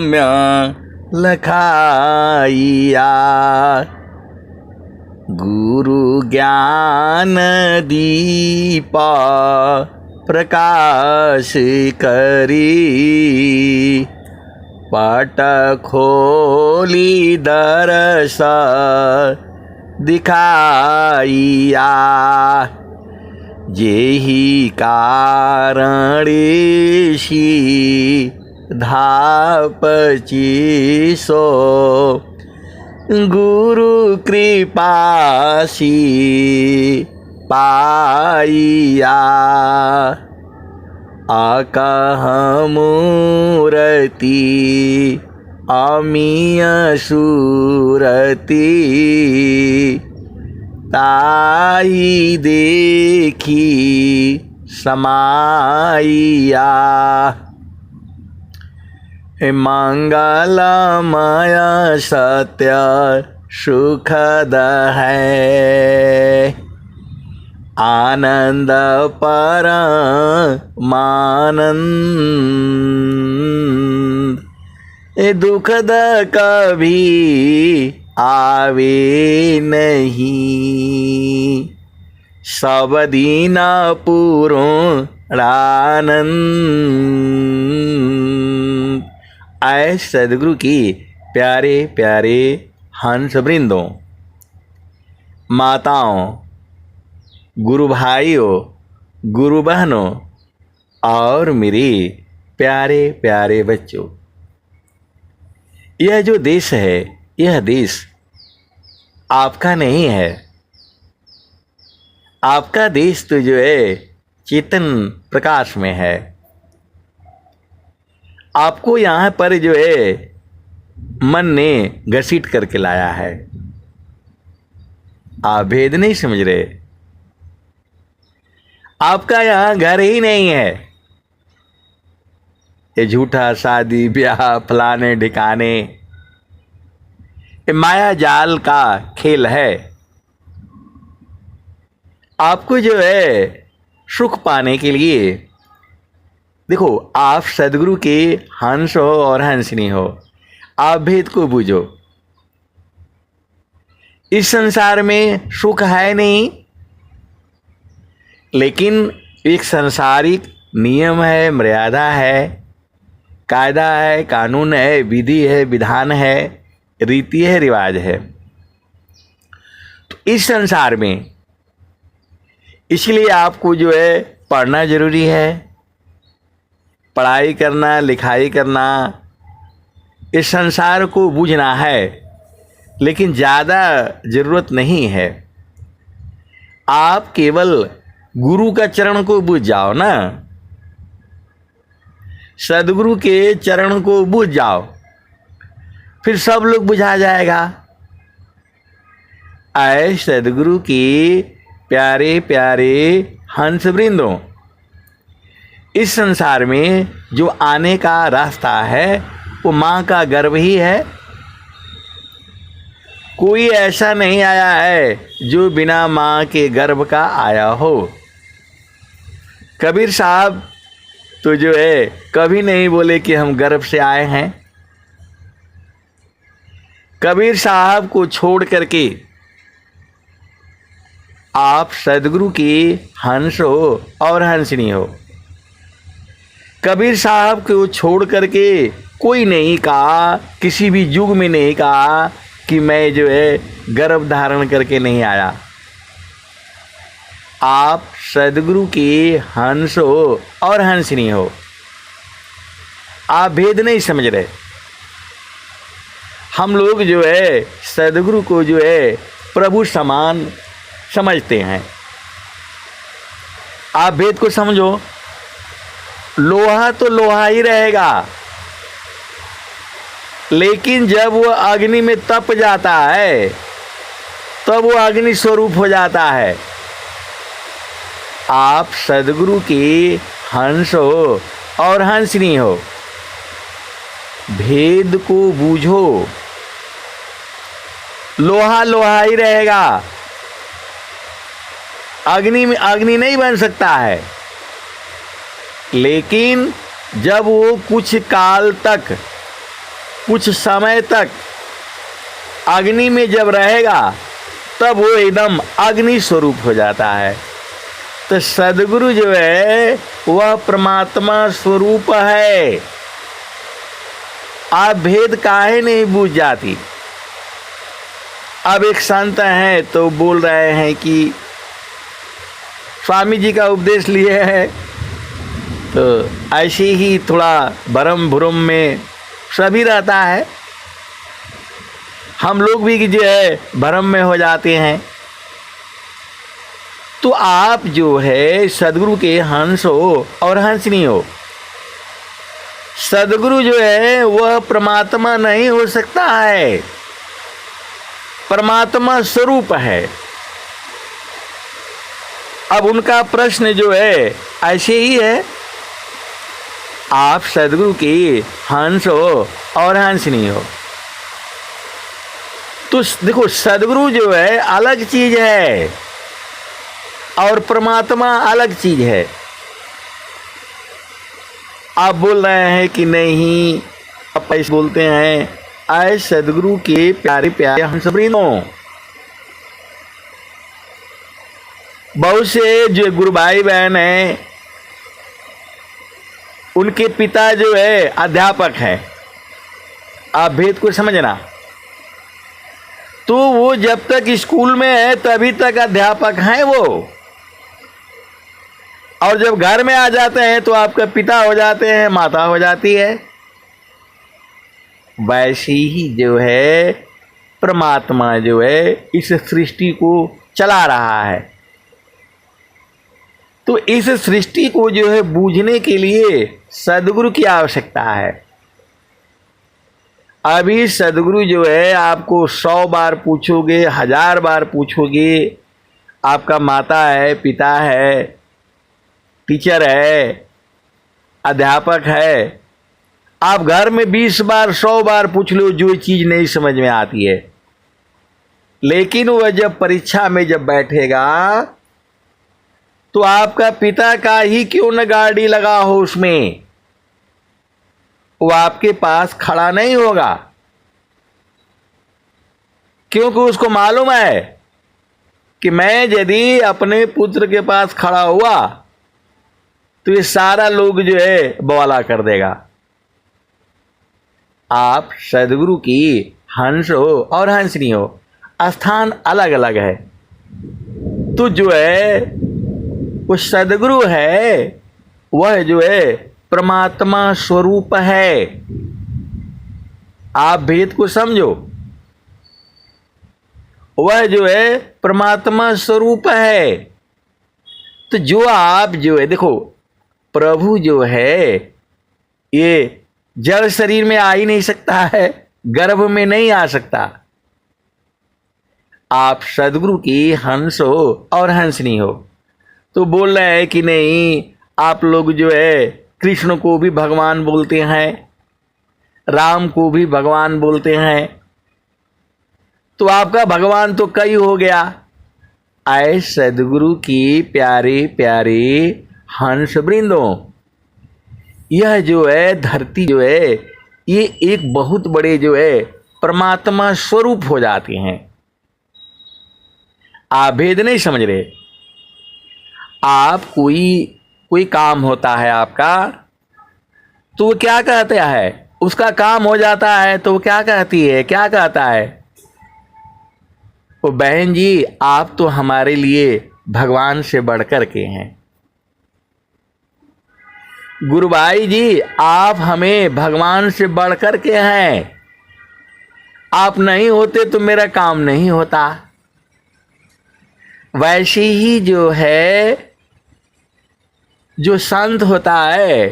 म्या लखाइया। गुरु ज्ञान दीपा प्रकाश करी। पट खोली दरस दिखाइया। जेहि कारणेशी धापची सो। गुरु कृपासी पाइया। आकह मूरति अमीय सूरति। ताई देखी समाइया। मंगलमय सत्य सुखद है। आनंद परमानंद। दुखद कभी आवे नहीं। सब दीन पूर्णानंद। ऐ सदगुरु की प्यारे प्यारे हंस वृंदों, माताओं, गुरु भाइयों, गुरु बहनों और मेरे प्यारे प्यारे बच्चों, यह जो देश है, यह देश आपका नहीं है। आपका देश तो जो है चेतन प्रकाश में है। आपको यहाँ पर जो है मन ने घसीट करके लाया है। आप भेद नहीं समझ रहे। आपका यहाँ घर ही नहीं है। ये झूठा शादी ब्याह फलाने ठिकाने, ये माया जाल का खेल है। आपको जो है सुख पाने के लिए, देखो, आप सदगुरु के हंस हो और हंसनी हो। आप भेद को बूझो। इस संसार में सुख है नहीं, लेकिन एक सांसारिक नियम है, मर्यादा है, कायदा है, कानून है, विधि है, विधान है, रीति है, रिवाज है। तो इस संसार में इसलिए आपको जो है पढ़ना जरूरी है। पढ़ाई करना, लिखाई करना, इस संसार को बूझना है, लेकिन ज़्यादा ज़रूरत नहीं है। आप केवल गुरु का चरण को बूझ जाओ ना, सदगुरु के चरण को बूझ जाओ, फिर सब लोग बुझा जाएगा। ऐ सदगुरु की प्यारे प्यारे हंस वृंदों, इस संसार में जो आने का रास्ता है वो माँ का गर्भ ही है। कोई ऐसा नहीं आया है जो बिना माँ के गर्भ का आया हो। कबीर साहब तो जो है कभी नहीं बोले कि हम गर्भ से आए हैं। कबीर साहब को छोड़ करके आप सदगुरु की हंस हो और हंसनी हो। कबीर साहब को छोड़ करके कोई नहीं कहा, किसी भी युग में नहीं कहा कि मैं जो है गर्भ धारण करके नहीं आया। आप सदगुरु की हंस हो और हंसनी हो। आप भेद नहीं समझ रहे। हम लोग जो है सदगुरु को जो है प्रभु समान समझते हैं। आप भेद को समझो। लोहा तो लोहा ही रहेगा, लेकिन जब वो अग्नि में तप जाता है तब वो अग्नि स्वरूप हो जाता है। आप सदगुरु की हंस हो और हंसनी हो। भेद को बूझो। लोहा लोहा ही रहेगा, अग्नि में अग्नि नहीं बन सकता है। लेकिन जब वो कुछ काल तक कुछ समय तक अग्नि में जब रहेगा तब वो एकदम अग्नि स्वरूप हो जाता है। तो सद्गुरु जो है वह परमात्मा स्वरूप है। आप भेद काहे नहीं बूझ जाती। अब एक संत हैं तो बोल रहे हैं कि स्वामी जी का उपदेश लिए है, तो ऐसे ही थोड़ा भरम भुरम में सभी रहता है। हम लोग भी जो है भरम में हो जाते हैं। तो आप जो है सद्गुरु के हंस हो और हंसनी हो। सद्गुरु जो है वह परमात्मा नहीं हो सकता है, परमात्मा स्वरूप है। अब उनका प्रश्न जो है ऐसे ही है, आप सद्गुरु की हंस हो और हंसनी हो। तो देखो सद्गुरु जो है अलग चीज है और परमात्मा अलग चीज है। आप बोल रहे हैं कि नहीं, आप ऐसे बोलते हैं, आए सद्गुरु के प्यारे प्यारे हंसवृंदों। बहुत से जो गुरु भाई बहन हैं उनके पिता जो है अध्यापक हैं। आप भेद को समझना। तो वो जब तक स्कूल में है तभी तक अध्यापक हैं वो, और जब घर में आ जाते हैं तो आपका पिता हो जाते हैं, माता हो जाती है। वैसे ही जो है परमात्मा जो है इस सृष्टि को चला रहा है। तो इस सृष्टि को जो है बूझने के लिए सद्गुरु की आवश्यकता है। अभी सद्गुरु जो है आपको 100 बार पूछोगे, 1000 बार पूछोगे, आपका माता है, पिता है, टीचर है, अध्यापक है, आप घर में 20 बार 100 बार पूछ लो, जो चीज नहीं समझ में आती है। लेकिन वह जब परीक्षा में जब बैठेगा तो आपका पिता का ही क्यों न गाड़ी लगा हो, उसमें वो आपके पास खड़ा नहीं होगा, क्योंकि उसको मालूम है कि मैं यदि अपने पुत्र के पास खड़ा हुआ तो ये सारा लोग जो है बवाला कर देगा। आप सद्गुरु की हंस हो और हंसनी हो, स्थान अलग अलग है। तो जो है वो सद्गुरु है वह जो है परमात्मा स्वरूप है। आप भेद को समझो। वह जो है परमात्मा स्वरूप है। तो जो आप जो है देखो, प्रभु जो है ये जड़ शरीर में आ ही नहीं सकता है, गर्भ में नहीं आ सकता। आप सद्गुरु की हंस हो और हंसनी हो। तो बोल रहे हैं कि नहीं, आप लोग जो है कृष्ण को भी भगवान बोलते हैं, राम को भी भगवान बोलते हैं, तो आपका भगवान तो कई हो गया। आए सद्गुरु की प्यारी प्यारी हंस वृंदों, यह जो है धरती जो है ये एक बहुत बड़े जो है परमात्मा स्वरूप हो जाते हैं। आप भेद नहीं समझ रहे। आप कोई काम होता है आपका, तो वो क्या कहता है, उसका काम हो जाता है तो वो क्या कहती है, क्या कहता है, वो बहन जी आप तो हमारे लिए भगवान से बढ़कर के हैं, गुरु भाई जी आप हमें भगवान से बढ़कर के हैं, आप नहीं होते तो मेरा काम नहीं होता। वैसे ही जो है जो संत होता है,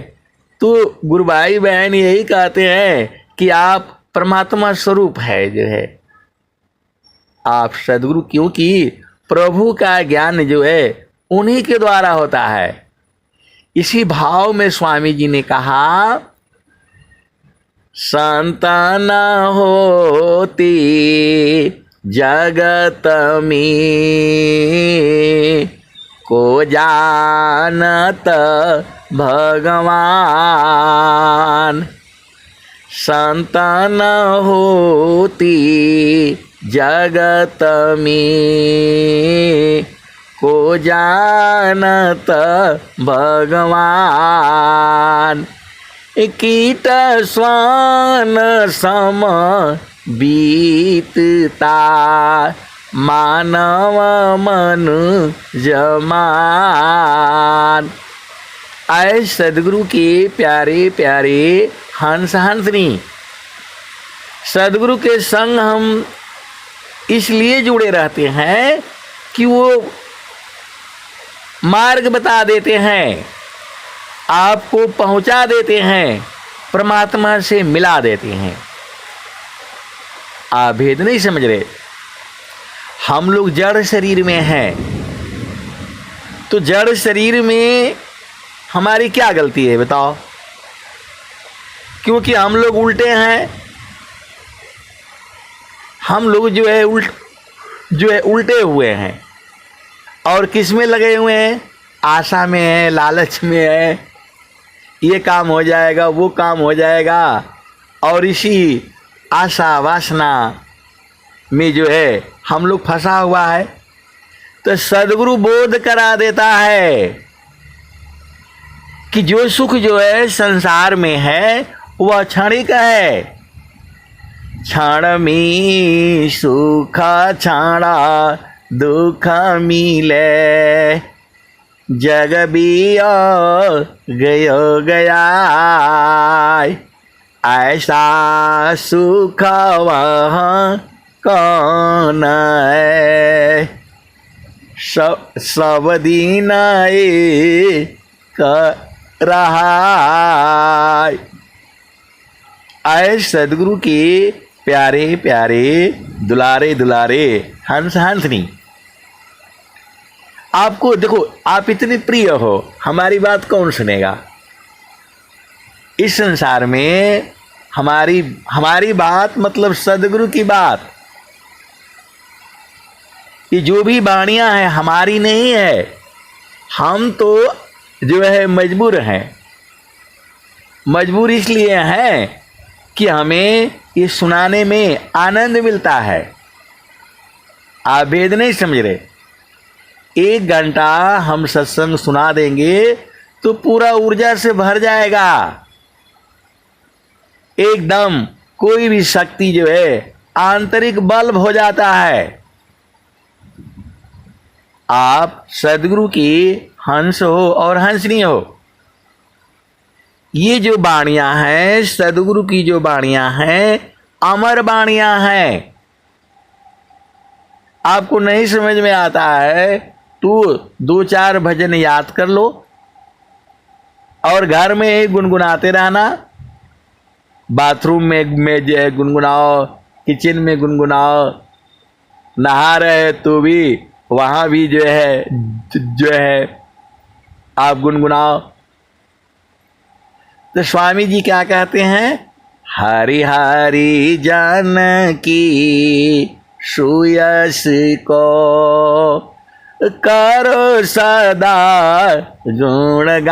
तो गुरु भाई बहन यही कहते हैं कि आप परमात्मा स्वरूप है जो है आप सद्गुरु, क्योंकि प्रभु का ज्ञान जो है उन्हीं के द्वारा होता है। इसी भाव में स्वामी जी ने कहा, संतान होती जगत में को जानत भगवान, संतान होती जगत में, को जानत भगवान। कीट स्वान सम बीतता, मानव मनु जमान। आए सदगुरु के प्यारे प्यारे हंस हंसनी, सदगुरु के संग हम इसलिए जुड़े रहते हैं कि वो मार्ग बता देते हैं, आपको पहुंचा देते हैं, परमात्मा से मिला देते हैं। आप भेद नहीं समझ रहे। हम लोग जड़ शरीर में हैं, तो जड़ शरीर में हमारी क्या गलती है बताओ? क्योंकि हम लोग उल्टे हैं। हम लोग जो है उल्टे हुए हैं। और किस में लगे हुए हैं? आशा में है, लालच में है, ये काम हो जाएगा, वो काम हो जाएगा, और इसी आशा वासना में जो है हम लोग फंसा हुआ है। तो सदगुरु बोध करा देता है कि जो सुख जो है संसार में है वह क्षणिक है। क्षण में सुख क्षणा दुख मिले, जग बिया गयो गया, ऐसा सुख वहाँ कौन है। सब दिन एक रहा। आए सदगुरु के प्यारे प्यारे दुलारे दुलारे हंस हंसनी, आपको देखो, आप इतने प्रिय हो, हमारी बात कौन सुनेगा? इस संसार में हमारी बात मतलब सदगुरु की बात। ये जो भी वाणियां हैं हमारी नहीं है, हम तो जो है मजबूर हैं। मजबूर इसलिए हैं कि हमें ये सुनाने में आनंद मिलता है। आप भेद नहीं समझ रहे। 1 घंटा हम सत्संग सुना देंगे तो पूरा ऊर्जा से भर जाएगा। एकदम कोई भी शक्ति जो है आंतरिक बल्ब हो जाता है। आप सदगुरु की हंस हो और हंसनी हो। ये जो वाणियां हैं सदगुरु की, जो वाणियां हैं अमर वाणियां हैं। आपको नहीं समझ में आता है तो 2-4 भजन याद कर लो और घर में गुनगुनाते रहना। बाथरूम में जो है गुनगुनाओ, किचन में गुनगुनाओ, नहा रहे तो भी वहाँ भी जो है आप गुनगुनाओ। तो स्वामी जी क्या कहते हैं? हरि हरि जानकी सुयस को, करो सदा गुणगान।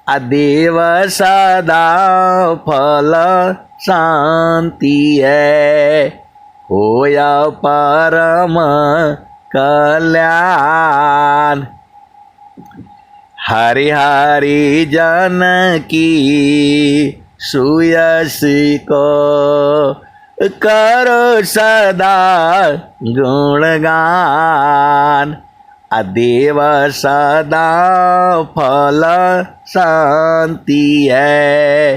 अदेव सदा फल शांति है, होया परम कल्याण। हरि हरि जानकी सुयस को, करो सदा गुणगान। अदेव सदा फल शांति है,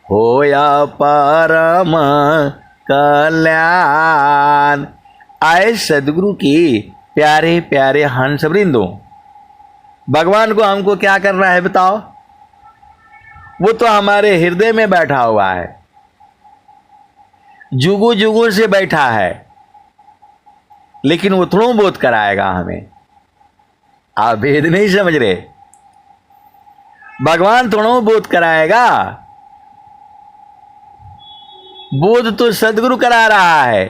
होया परम कल्याण। आए सदगुरु की प्यारे प्यारे हंस वृंदों, भगवान को हमको क्या करना है बताओ? वो तो हमारे हृदय में बैठा हुआ है, जुगों जुगों से बैठा है, लेकिन वो थोड़ा बोध कराएगा हमें। आप भेद नहीं समझ रहे। भगवान थोड़ा बोध कराएगा, बोध तो सदगुरु करा रहा है।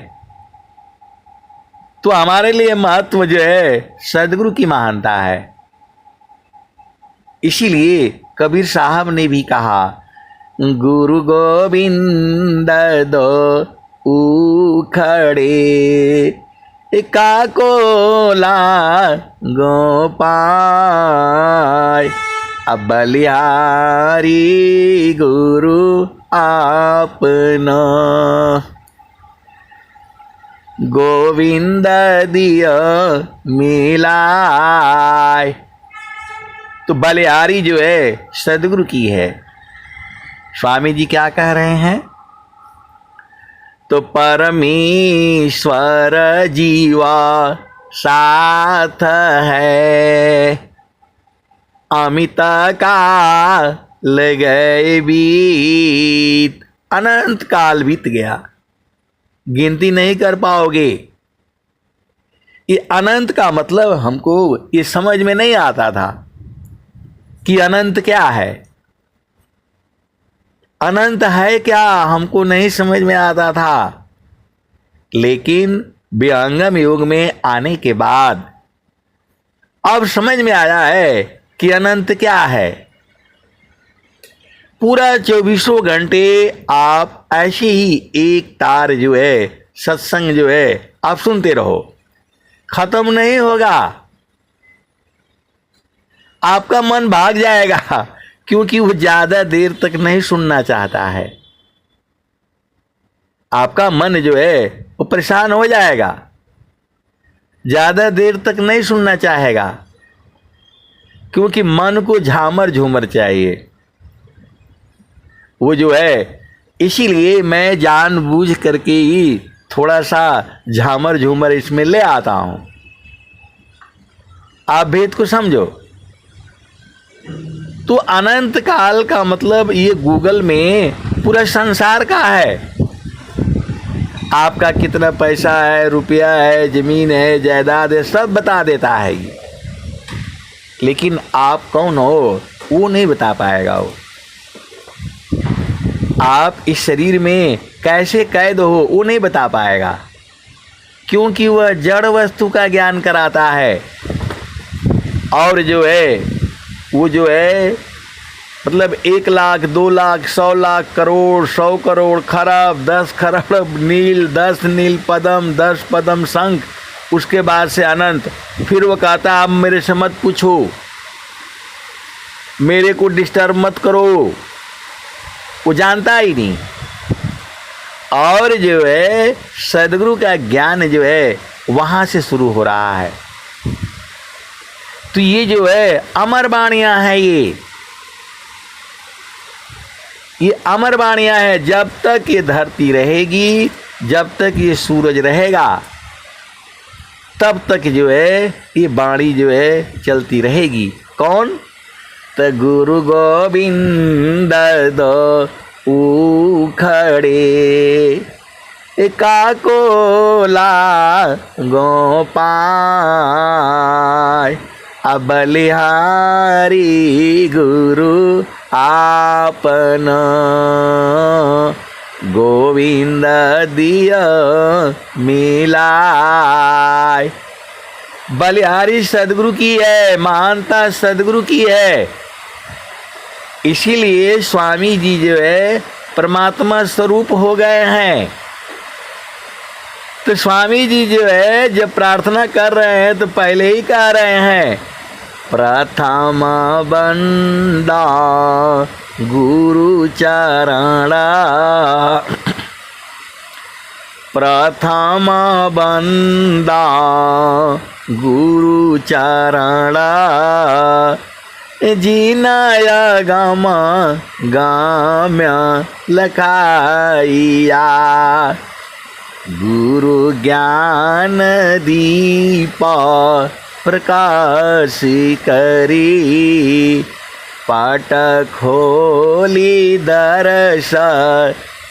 तो हमारे लिए महत्व जो है सदगुरु की महानता है। इसीलिए कबीर साहब ने भी कहा गुरु गोविंद दो उखड़े, काकोला गोपाय, अब बलिहारी गुरु आपना, गोविंद दिया मिलाय। तो बलिहारी जो है सदगुरु की है। स्वामी जी क्या कह रहे हैं? तो परमेश्वर जीवा साथ है, अमित काल गए बीत, अनंत काल बीत गया, गिनती नहीं कर पाओगे। ये अनंत का मतलब हमको ये समझ में नहीं आता था कि अनंत क्या है, अनंत है क्या, हमको नहीं समझ में आता था। लेकिन विहंगम योग में आने के बाद अब समझ में आया है कि अनंत क्या है। पूरा 24 घंटे आप ऐसे ही एक तार जो है सत्संग जो है आप सुनते रहो, खत्म नहीं होगा। आपका मन भाग जाएगा क्योंकि वो ज्यादा देर तक नहीं सुनना चाहता है। आपका मन जो है वो परेशान हो जाएगा, ज्यादा देर तक नहीं सुनना चाहेगा, क्योंकि मन को झामर झूमर चाहिए। वो जो है, इसीलिए मैं जानबूझ करके ही थोड़ा सा झामर झूमर इसमें ले आता हूं। आप भेद को समझो। तो अनंत काल का मतलब ये गूगल में पूरा संसार का है। आपका कितना पैसा है, रुपया है, जमीन है, जायदाद है, सब बता देता है ये। लेकिन आप कौन हो वो नहीं बता पाएगा। वो आप इस शरीर में कैसे कैद हो वो नहीं बता पाएगा, क्योंकि वह जड़ वस्तु का ज्ञान कराता है। और जो है वो जो है मतलब 1 लाख, 2 लाख, 100 लाख, करोड़, 100 करोड़, खरब, 10 खरब नील, 10 नील पदम, 10 पदम शंख, उसके बाद से अनंत। फिर वो कहता आप मेरे से मत पूछो, मेरे को डिस्टर्ब मत करो। वो जानता ही नहीं। और जो है सदगुरु का ज्ञान जो है वहां से शुरू हो रहा है। तो ये जो है अमर वाणियां हैं, ये अमर वाणियां है। जब तक ये धरती रहेगी, जब तक ये सूरज रहेगा, तब तक जो है ये वाणी जो है चलती रहेगी। कौन? तो गुरु गोविंद दो उखड़े, काकोला गोपाय, अब बलिहारी गुरु आपना, गोविंद दिया मिलाय। बलिहारी सदगुरु की है, महानता सदगुरु की है। इसीलिए स्वामी जी जो है परमात्मा स्वरूप हो गए हैं। तो स्वामी जी जो है जब प्रार्थना कर रहे हैं तो पहले ही कह रहे हैं, प्रथम बंदा गुरु चरणा, प्रथम बंदा गुरु चरणा, जीनाया गामा गाम्या लखाइया, गुरु ज्ञान दीपा प्रकाश करी, पाट खोली दर्श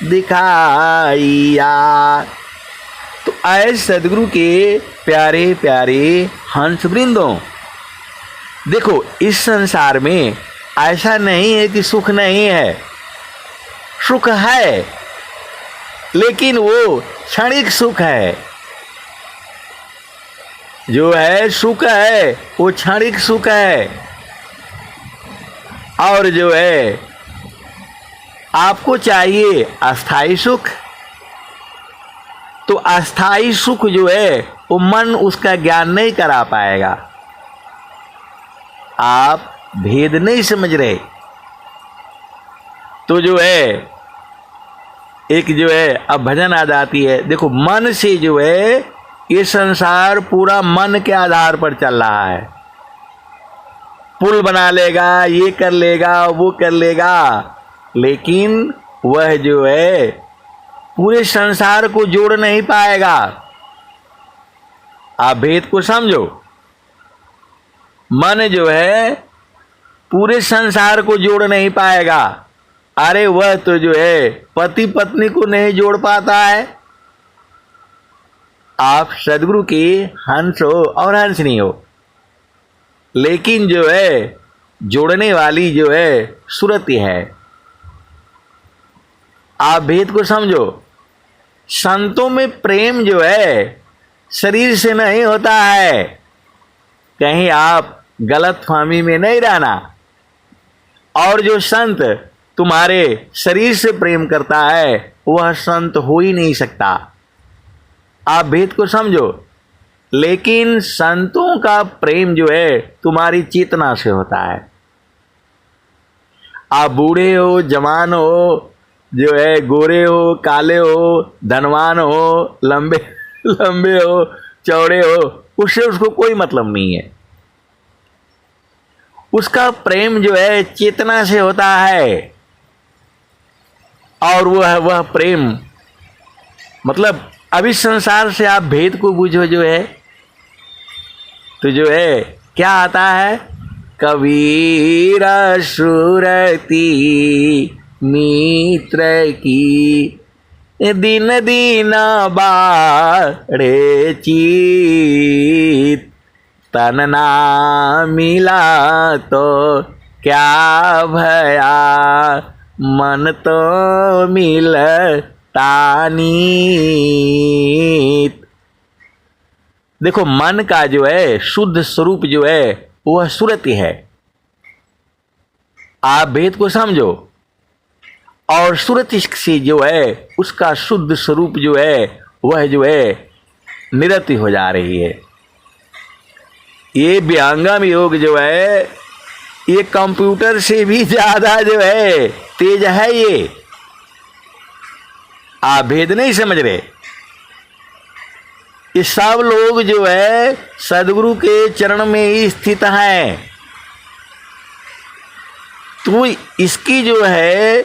दिखाइया। तो ऐसे सदगुरु के प्यारे प्यारे हंस वृंदों, देखो इस संसार में ऐसा नहीं है कि सुख नहीं है, सुख है, लेकिन वो क्षणिक सुख है। जो है सुख है वो क्षणिक सुख है। और जो है आपको चाहिए अस्थाई सुख, तो अस्थाई सुख जो है वो मन उसका ज्ञान नहीं करा पाएगा। आप भेद नहीं समझ रहे। तो जो है एक जो है अब भजन आ जाती है। देखो मन से जो है ये संसार पूरा मन के आधार पर चल रहा है। पुल बना लेगा, ये कर लेगा, वो कर लेगा, लेकिन वह जो है पूरे संसार को जोड़ नहीं पाएगा। आप भेद को समझो। मन जो है पूरे संसार को जोड़ नहीं पाएगा। अरे वह तो जो है पति पत्नी को नहीं जोड़ पाता है। आप सदगुरु की हंस हो और हंसनी हो, लेकिन जो है जोड़ने वाली जो है सुरति है। आप भेद को समझो। संतों में प्रेम जो है शरीर से नहीं होता है। कहीं आप गलतफहमी में नहीं रहना। और जो संत तुम्हारे शरीर से प्रेम करता है वह संत हो ही नहीं सकता। आप भेद को समझो। लेकिन संतों का प्रेम जो है तुम्हारी चेतना से होता है। आप बूढ़े हो, जवान हो, जो है गोरे हो, काले हो, धनवान हो, लंबे लंबे हो, चौड़े हो, उससे उसको कोई मतलब नहीं है। उसका प्रेम जो है चेतना से होता है। और वह प्रेम मतलब अभी संसार से आप भेद को बूझो जो है, तो जो है क्या आता है, कबीर सुरती मित्र की दिन दिन बाढ़े चीत, तन ना मिला तो क्या भया, मन तो मिलता नीत। देखो मन का जो है शुद्ध स्वरूप जो है वह सुरति है। आप भेद को समझो। और सुरति से जो है उसका शुद्ध स्वरूप जो है वह जो है निरति हो जा रही है। ये व्यंगम योग जो है ये कंप्यूटर से भी ज्यादा जो है तेज है। ये आप भेद नहीं समझ रहे। ये सब लोग जो है सदगुरु के चरण में ही स्थित हैं। तो इसकी जो है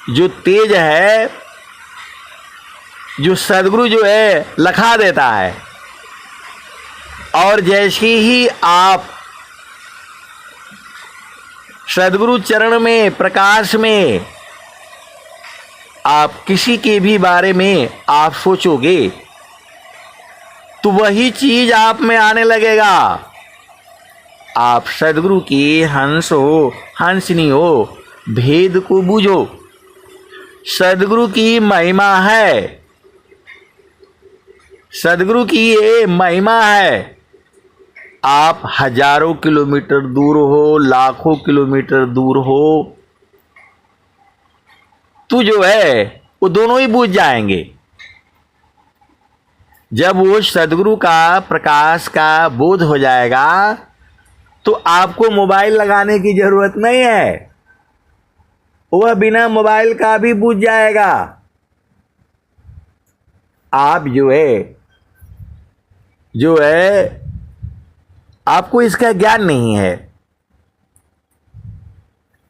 जो तेज है, जो सदगुरु जो है लखा देता है। और जैसे ही आप सदगुरु चरण में प्रकाश में आप किसी के भी बारे में आप सोचोगे तो वही चीज आप में आने लगेगा। आप सदगुरु की हंस हो, हंसनी हो, भेद को बूझो। सदगुरु की महिमा है। सदगुरु की ये महिमा है। आप हजारों किलोमीटर दूर हो, लाखों किलोमीटर दूर हो, तो जो है वो दोनों ही बूझ जाएंगे। जब वो सदगुरु का प्रकाश का बोध हो जाएगा तो आपको मोबाइल लगाने की जरूरत नहीं है। वह बिना मोबाइल का भी बूझ जाएगा। आप जो है आपको इसका ज्ञान नहीं है।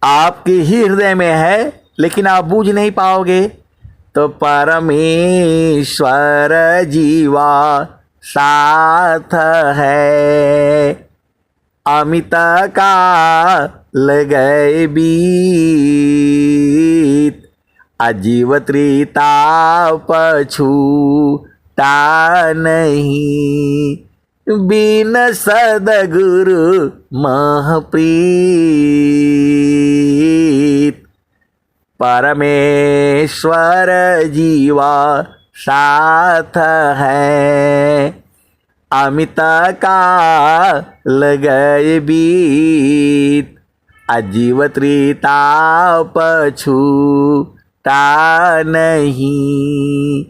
आपके ही हृदय में है लेकिन आप बूझ नहीं पाओगे। तो परमेश्वर जीवा साथ है, अमित का लगे बीत, अजीव त्रिता पछूता नहीं, बिन सदगुरु महप्रीत। परमेश्वर जीवा साथ है, अमित का लगे बीत, अजीव त्रिताप छूटा नहीं,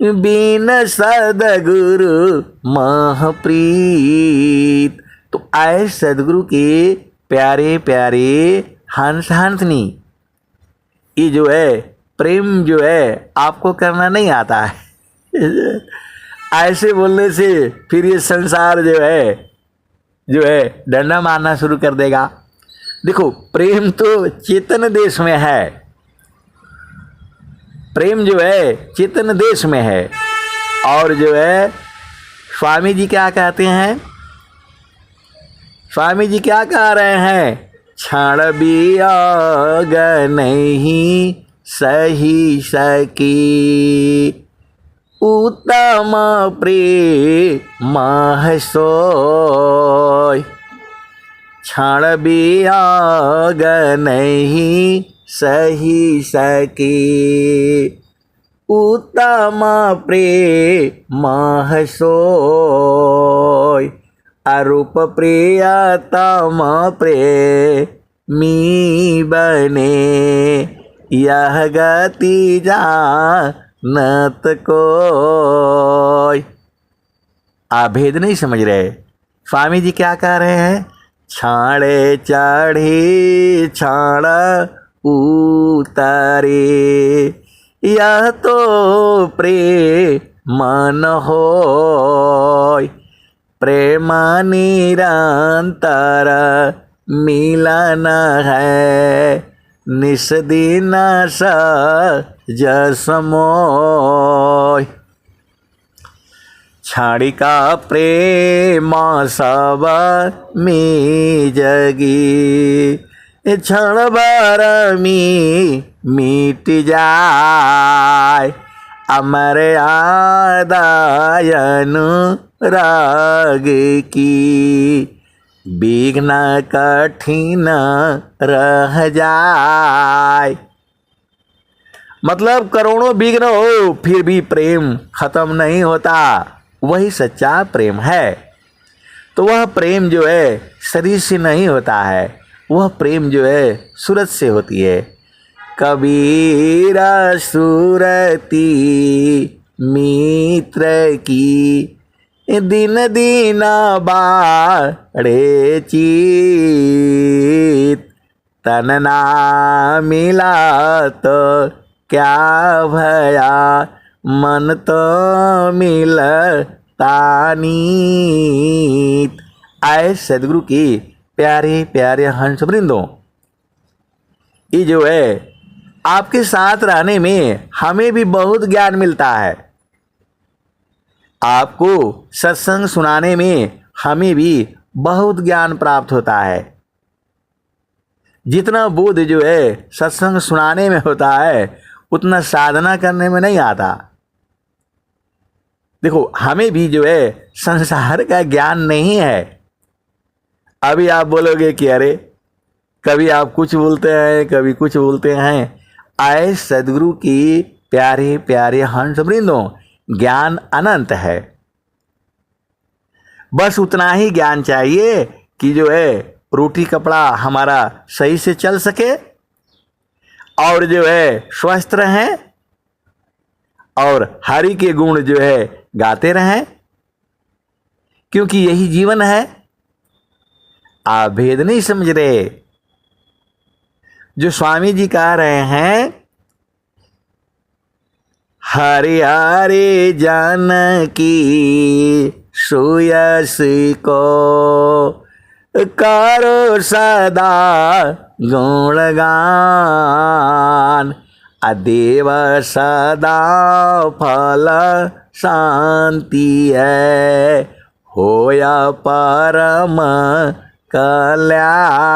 बिन सदगुरु महप्रीत। तो आए सदगुरु के प्यारे प्यारे हंस हंसनी, ये जो है प्रेम जो है आपको करना नहीं आता है। ऐसे बोलने से फिर ये संसार जो है डंडा मारना शुरू कर देगा। देखो प्रेम तो चेतन देश में है, प्रेम जो है चेतन देश में है। और जो है स्वामी जी क्या कहते हैं, स्वामी जी क्या कह रहे हैं, क्षण वियोग नहीं सही सकी, उत्तम प्रेम सोय। क्षण वियोग नहीं सही सकी, उत्तम प्रेम सोय। अरूप प्रियतम प्रेमी बने, यह गति जानत कोय। आप भेद नहीं समझ रहे। स्वामी जी क्या कह रहे हैं, छाड़े चढ़ी छाड़ उतारे, यह तो प्रेम न होय। प्रेम निरंतर मिलन है, निस दिन जसमोय। क्षणिका प्रेम सब में जगी, क्षण भर में मिट जाय। अमर आदायन राग की, विघ्न कठिन रह जाय। मतलब करोड़ों विघ्न हो फिर भी प्रेम खत्म नहीं होता, वही सच्चा प्रेम है। तो वह प्रेम जो है शरीर से नहीं होता है, वह प्रेम जो है सूरत से होती है। कबीरा सूरती मित्र की, दिन दिन बाढ़े चीत। तन ना मिला तो क्या भया, मन तो मिलता नीत। आए सदगुरु की प्यारे प्यारे हंस वृंदों, ये जो है आपके साथ रहने में हमें भी बहुत ज्ञान मिलता है। आपको सत्संग सुनाने में हमें भी बहुत ज्ञान प्राप्त होता है। जितना बोध जो है सत्संग सुनाने में होता है, उतना साधना करने में नहीं आता। देखो हमें भी जो है संसार का ज्ञान नहीं है। अभी आप बोलोगे कि अरे कभी आप कुछ बोलते हैं कभी कुछ बोलते हैं। आए सदगुरु की प्यारे प्यारे हंस वृंदों, ज्ञान अनंत है। बस उतना ही ज्ञान चाहिए कि जो है रोटी कपड़ा हमारा सही से चल सके, और जो है स्वस्थ रहें, और हरि के गुण जो है गाते रहें, क्योंकि यही जीवन है। आप भेद नहीं समझ रहे। जो स्वामी जी कह रहे हैं, हरि हरि जानकी सुयस को, करो सदा गुणगान। अदेव सदा फल शांति है, होया परम कल्याण।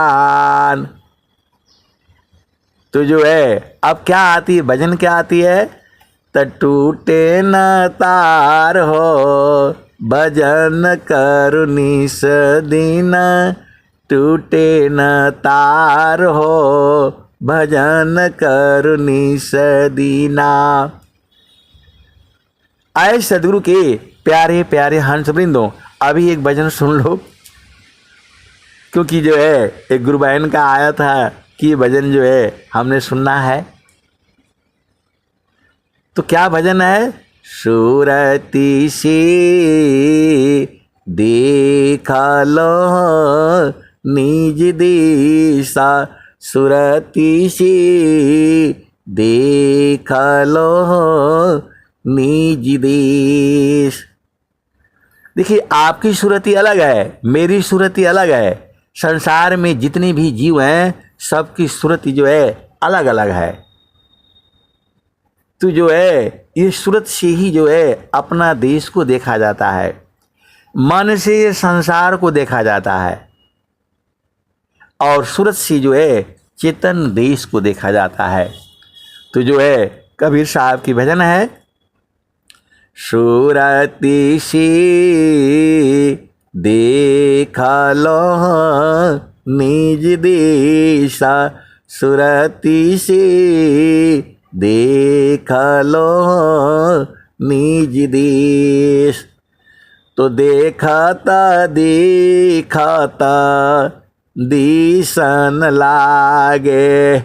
तो जो है अब क्या आती है, भजन क्या आती है, त टूटे न तार हो, भजन करू निस दिन। टूटे न तार हो, भजन करू निस दीना। आए सदगुरु के प्यारे प्यारे हंस वृंदों, अभी एक भजन सुन लो। क्योंकि जो है एक गुरुबहन का आया था कि ये भजन जो है हमने सुनना है। तो क्या भजन है? सूरती सी देखा लो निज दिशा, सुरती सी देखा लो निज देश। देखिए, आपकी सूरती अलग है, मेरी सूरती अलग है। संसार में जितने भी जीव हैं सबकी सूरती जो है अलग अलग है। तो जो है ये सूरत से ही जो है अपना देश को देखा जाता है, मन से संसार को देखा जाता है, और सूरत से जो है चेतन देश को देखा जाता है। तो जो है कबीर साहब की भजन है, सूरती सी देखा लो निज दिशा, सुरती सी देखा लो निज देश। तो देखाता देखाता दिसन लागे,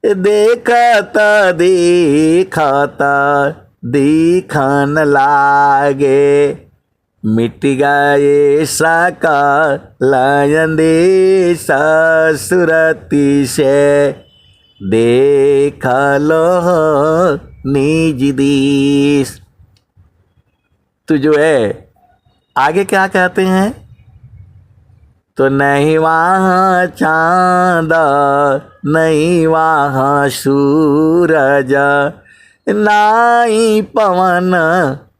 देखाता देखाता दिखन लागे, मिट गए साका लायन देसा, सुरती से देखा लो निज देश। तो जो है आगे क्या कहते हैं? तो नहीं वहाँ चांद नहीं वहाँ सूरज, नाई पवन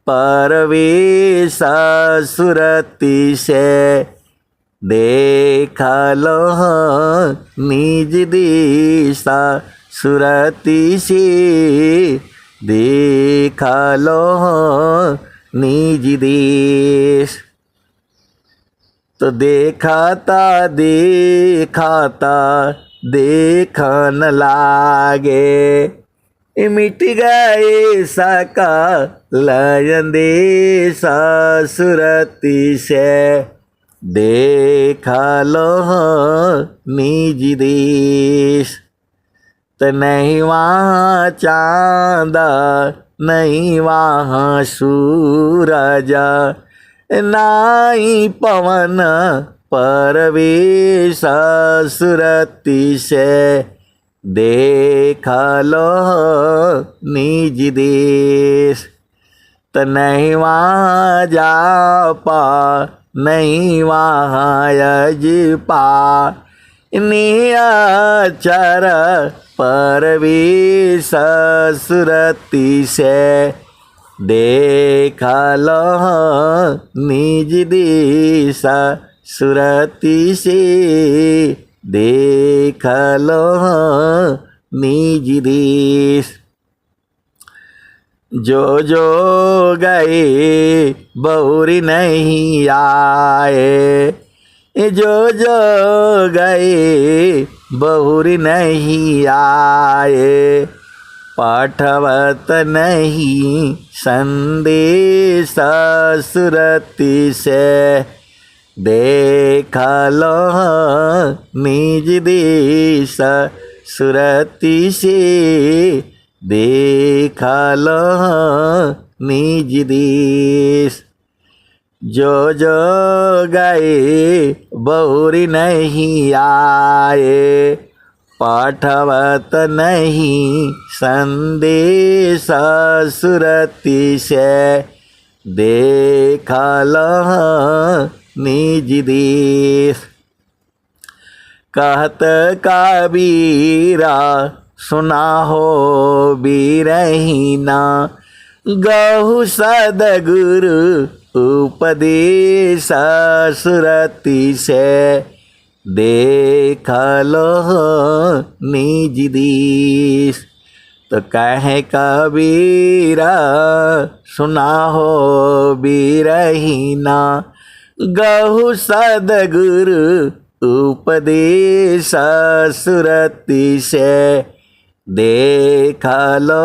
परवेश, सुरती से देखा लो निज दिशा, सुरती से देखा लो निज देश। तो देखाता देखाता देखन लागे, मिट गए साका लायन देसा, सुरती से देखा लो निज देश। तो नहीं वहाँ चांद नहीं वहाँ सूरज, नाई पवन परवेश, सुरती से देखा लो निज देश। तो नहीं वहाँ जापा नहीं वहाँ यजपा, नियाचर परवेश, सुरती से देखा लो निज दिशा, सुरती से देखा लो निज देश। जो जो गए बहुरी नहीं आए, जो जो गए बहुरी नहीं आए, पाठवत नहीं संदेश, सुरती से देखा लो निज देश, सुरती से देखा लो निज देश। जो जो गए बहुरी नहीं आए, पाठवत नहीं संदेश, सुरती से देखा लो निज देश। कहत कबीरा सुना हो बीरहीना, गहु सदगुरु उपदेश, सुरती से देखा लो निज देश। तो कहे कबीरा सुना हो बीरहीना, गहु सदगुरु उपदेश, सुरती से देखा लो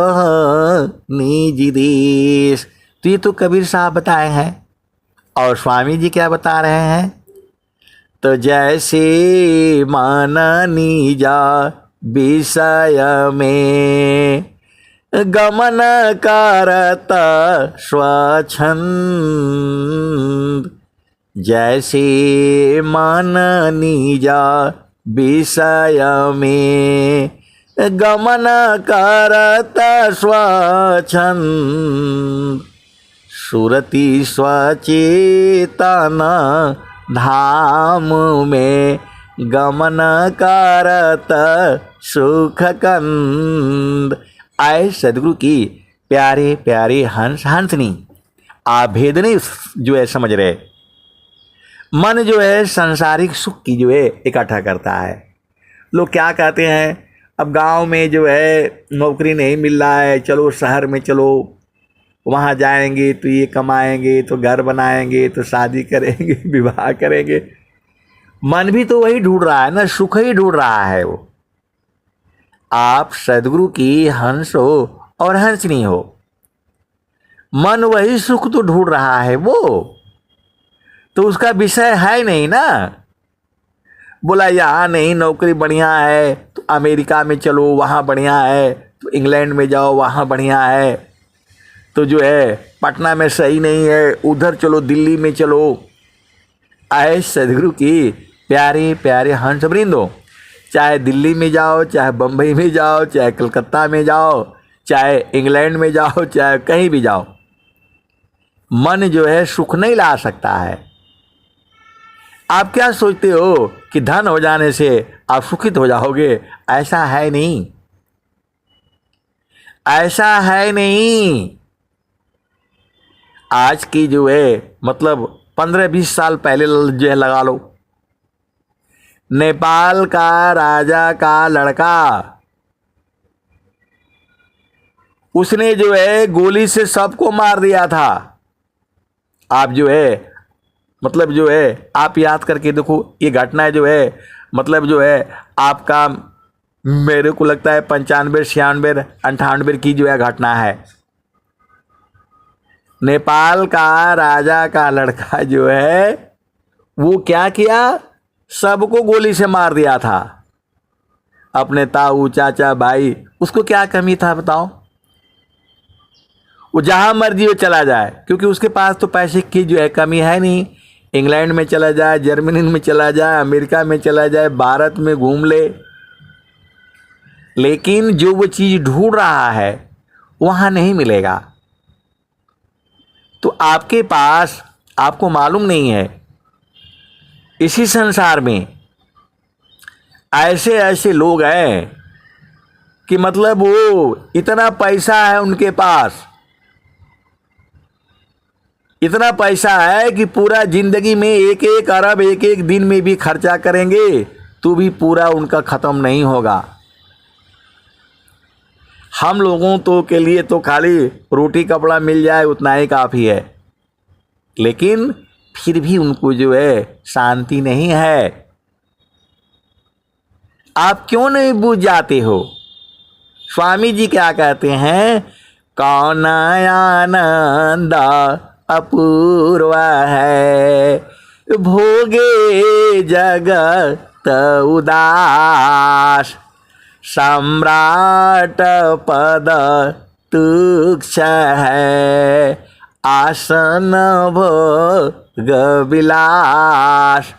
निज देश। तो ये तो कबीर साहब बताए हैं, और स्वामी जी क्या बता रहे हैं? तो जैसे मन निजा विषय में गमन करत स्वच्छंद, जैसे मन निजा विषय में गमन करत स्वच्छंद, सुरति स्वचेतन धाम में गमन करत सुख कंद। आए सदगुरु की प्यारे प्यारे हंस हंसनी आप भेद नहीं जो है समझ रहे। मन जो है सांसारिक सुख की जो है इकट्ठा करता है। लोग क्या कहते हैं, अब गांव में जो है नौकरी नहीं मिल रहा है, चलो शहर में चलो, वहाँ जाएंगे तो ये कमाएंगे तो घर बनाएंगे तो शादी करेंगे विवाह करेंगे। मन भी तो वही ढूंढ रहा है ना, सुख ही ढूंढ रहा है वो। आप सदगुरु की हंस हो और हंसनी हो, मन वही सुख तो ढूंढ रहा है वो, तो उसका विषय है नहीं ना। बोला यहाँ नहीं नौकरी बढ़िया है तो अमेरिका में चलो वहाँ बढ़िया है, तो इंग्लैंड में जाओ वहाँ बढ़िया है, तो जो है पटना में सही नहीं है उधर चलो दिल्ली में चलो। आए सदगुरु की प्यारे प्यारे हंस वृंदो, चाहे दिल्ली में जाओ, चाहे बम्बई में जाओ, चाहे कलकत्ता में जाओ, चाहे इंग्लैंड में जाओ, चाहे कहीं भी जाओ, मन जो है सुख नहीं ला सकता है। आप क्या सोचते हो कि धन हो जाने से आप सुखित हो जाओगे? ऐसा है नहीं, ऐसा है नहीं। आज की जो है मतलब 15-20 साल पहले जो है लगा लो, नेपाल का राजा का लड़का, उसने जो है गोली से सबको मार दिया था। आप जो है मतलब जो है आप याद करके देखो, ये घटना जो है मतलब जो है आपका मेरे को लगता है 95, 96, 98 की जो है घटना है। नेपाल का राजा का लड़का जो है वो क्या किया, सबको गोली से मार दिया था। अपने ताऊ चाचा भाई, उसको क्या कमी था बताओ? वो जहां मर्जी वो चला जाए, क्योंकि उसके पास तो पैसे की जो है कमी है नहीं। इंग्लैंड में चला जाए, जर्मनी में चला जाए, अमेरिका में चला जाए, भारत में घूम ले, लेकिन जो वो चीज ढूंढ रहा है वहां नहीं मिलेगा। तो आपके पास, आपको मालूम नहीं है, इसी संसार में ऐसे ऐसे लोग हैं कि मतलब वो इतना पैसा है उनके पास, इतना पैसा है कि पूरा जिंदगी में 1-1 अरब 1-1 दिन में भी खर्चा करेंगे तो भी पूरा उनका खत्म नहीं होगा। हम लोगों तो के लिए तो खाली रोटी कपड़ा मिल जाए उतना ही काफ़ी है, लेकिन फिर भी उनको जो है शांति नहीं है। आप क्यों नहीं बूझ जाते हो? स्वामी जी क्या कहते हैं, कौन आनंद अपूर्व है, भोगे जगत उदास, सम्राट पद तुक्ष है, आसन भोग विलास।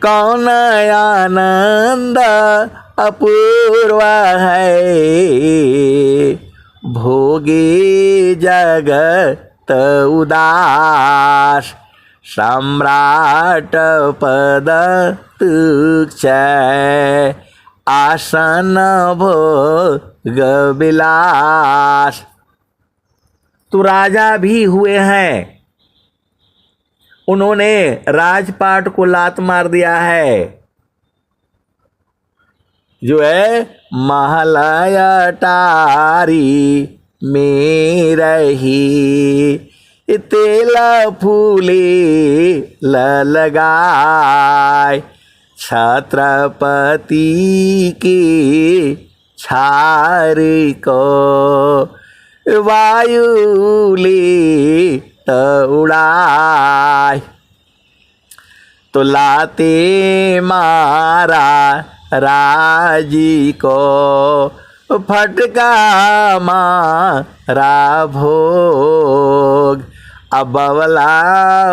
कौन आनंद अपूर्व है, भोगे जगत उदास, सम्राट पद तुक्ष, आसन भोग विलास। तो राजा भी हुए हैं, उन्होंने राजपाट को लात मार दिया है। जो है महलय अटारी में रही, तेला फूले लगाए, छत्रपति की छार को वायु ले उड़ाए। तो लाते मारा राजी को, फटका मारा भोग। अब बवला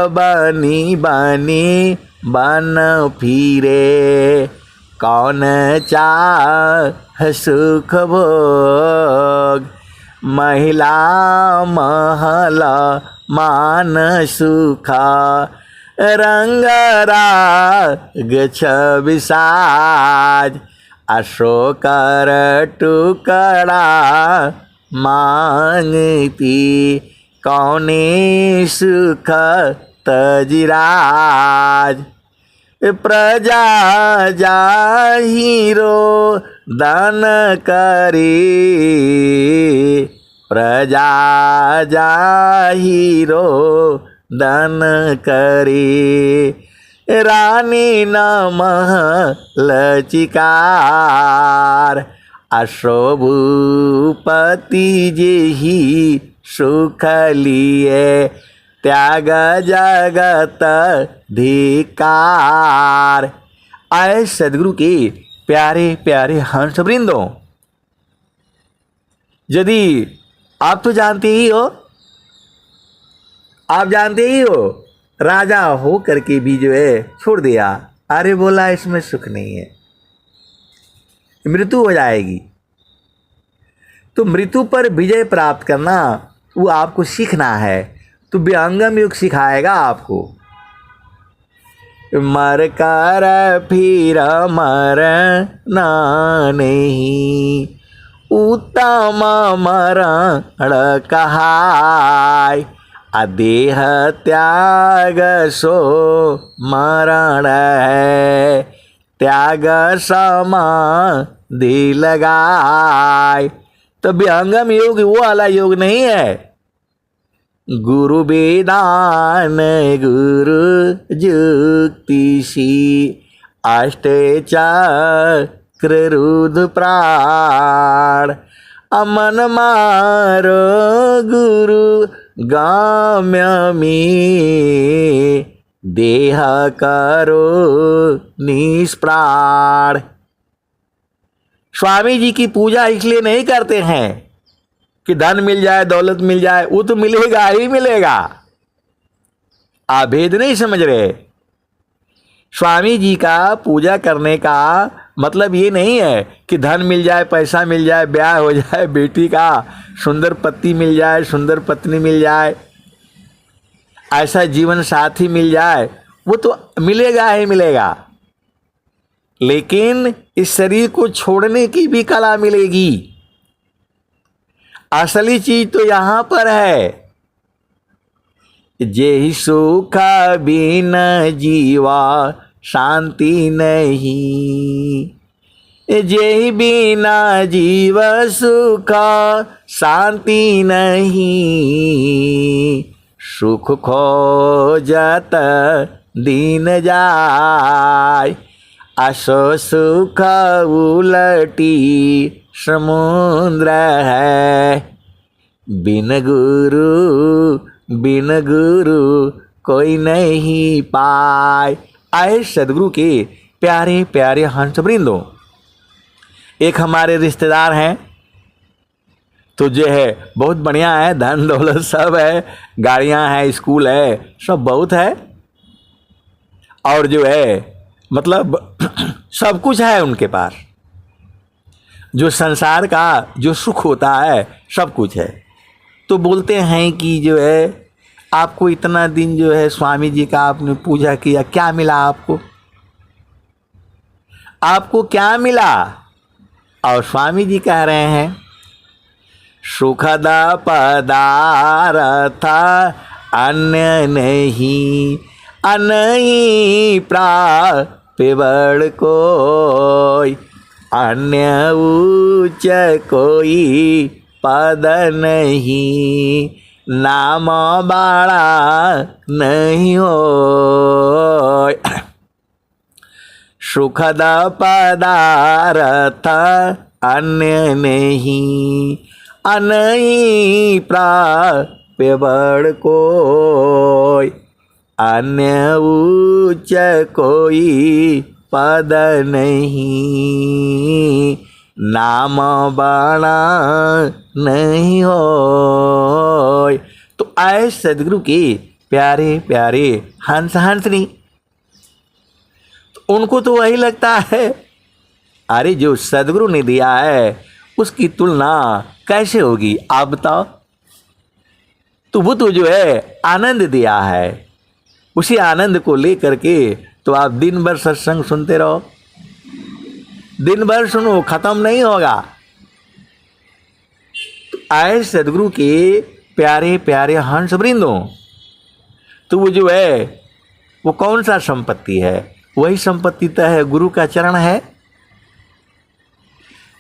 बनी बनी बन फिरे, कौन चाह सुख भोग। महिला महल मान सुख, रंग राग छवि साज। अशोकर टुकड़ा मांगती, कौने सुख तजराज। प्रजा जाहिरो दान करी, प्रजा जाहिरो दान करी। रानी नमः लचिकार, अशोभूपति जेहि सुख लिए। त्याग जगत धिकार। आए सदगुरु के प्यारे प्यारे हंस वृंदों, यदि आप तो जानते ही हो, आप जानते ही हो, राजा हो करके भी जो है छोड़ दिया। अरे बोला इसमें सुख नहीं है, मृत्यु हो जाएगी। तो मृत्यु पर विजय प्राप्त करना वो आपको सीखना है। तो विहंगम युग सिखाएगा आपको। मर कर फिर मरना नहीं, उत्तम मरण कहाय। अदेह त्याग सो मरण है, त्याग समाधि लगाय। तो विहंगम योग वो वाला योग नहीं है। गुरु वेदान गुरु जुक्तिशी, अष्टे चक्र रुद्र प्राण। अमन मारो गुरु गाम्यमी, देह करो निष्प्राण। स्वामी जी की पूजा इसलिए नहीं करते हैं कि धन मिल जाए, दौलत मिल जाए। वो तो मिलेगा ही मिलेगा। आप भेद नहीं समझ रहे। स्वामी जी का पूजा करने का मतलब ये नहीं है कि धन मिल जाए, पैसा मिल जाए, ब्याह हो जाए, बेटी का सुंदर पति मिल जाए, सुंदर पत्नी मिल जाए, ऐसा जीवन साथी मिल जाए। वो तो मिलेगा ही मिलेगा, लेकिन इस शरीर को छोड़ने की भी कला मिलेगी। असली चीज तो यहां पर है। जेहि सुख बिन जीवा शांति नहीं, जेहि बिना जीव सुख शांति नहीं। सुख खोजत दिन जाय, असो सुख उलटी समुद्र है। बिन गुरु कोई नहीं पाए। आए सदगुरु के प्यारे प्यारे हंस वृंदों, एक हमारे रिश्तेदार हैं, तो जो है बहुत बढ़िया है, धन दौलत सब है, गाड़ियां हैं, स्कूल है, सब बहुत है, और जो है मतलब सब कुछ है उनके पास। जो संसार का जो सुख होता है सब कुछ है। तो बोलते हैं कि जो है आपको इतना दिन जो है स्वामी जी का आपने पूजा किया, क्या मिला आपको? आपको क्या मिला? और स्वामी जी कह रहे हैं सुखद पदार्थ अन्य नहीं, अनही प्राप्य कोई, अन्य उच्च कोई पद नहीं, नाम बाड़ा नहीं हो। सुखद पदार्थ अन्य नहीं, अनही प्राप्य कोई। अन्य उच्च कोई पद नहीं, नाम बड़ा नहीं हो। तो आए सदगुरु के प्यारे प्यारे हंस हंसनी, तो उनको तो वही लगता है, अरे जो सदगुरु ने दिया है उसकी तुलना कैसे होगी, आप बताओ। तो वो तो जो है आनंद दिया है, उसी आनंद को लेकर के तो आप दिन भर सत्संग सुनते रहो, दिन भर सुनो, खत्म नहीं होगा। तो आए सदगुरु के प्यारे प्यारे हंस वृंदों, तो वो जो है वो कौन सा संपत्ति है, वही संपत्ति तो है गुरु का चरण है,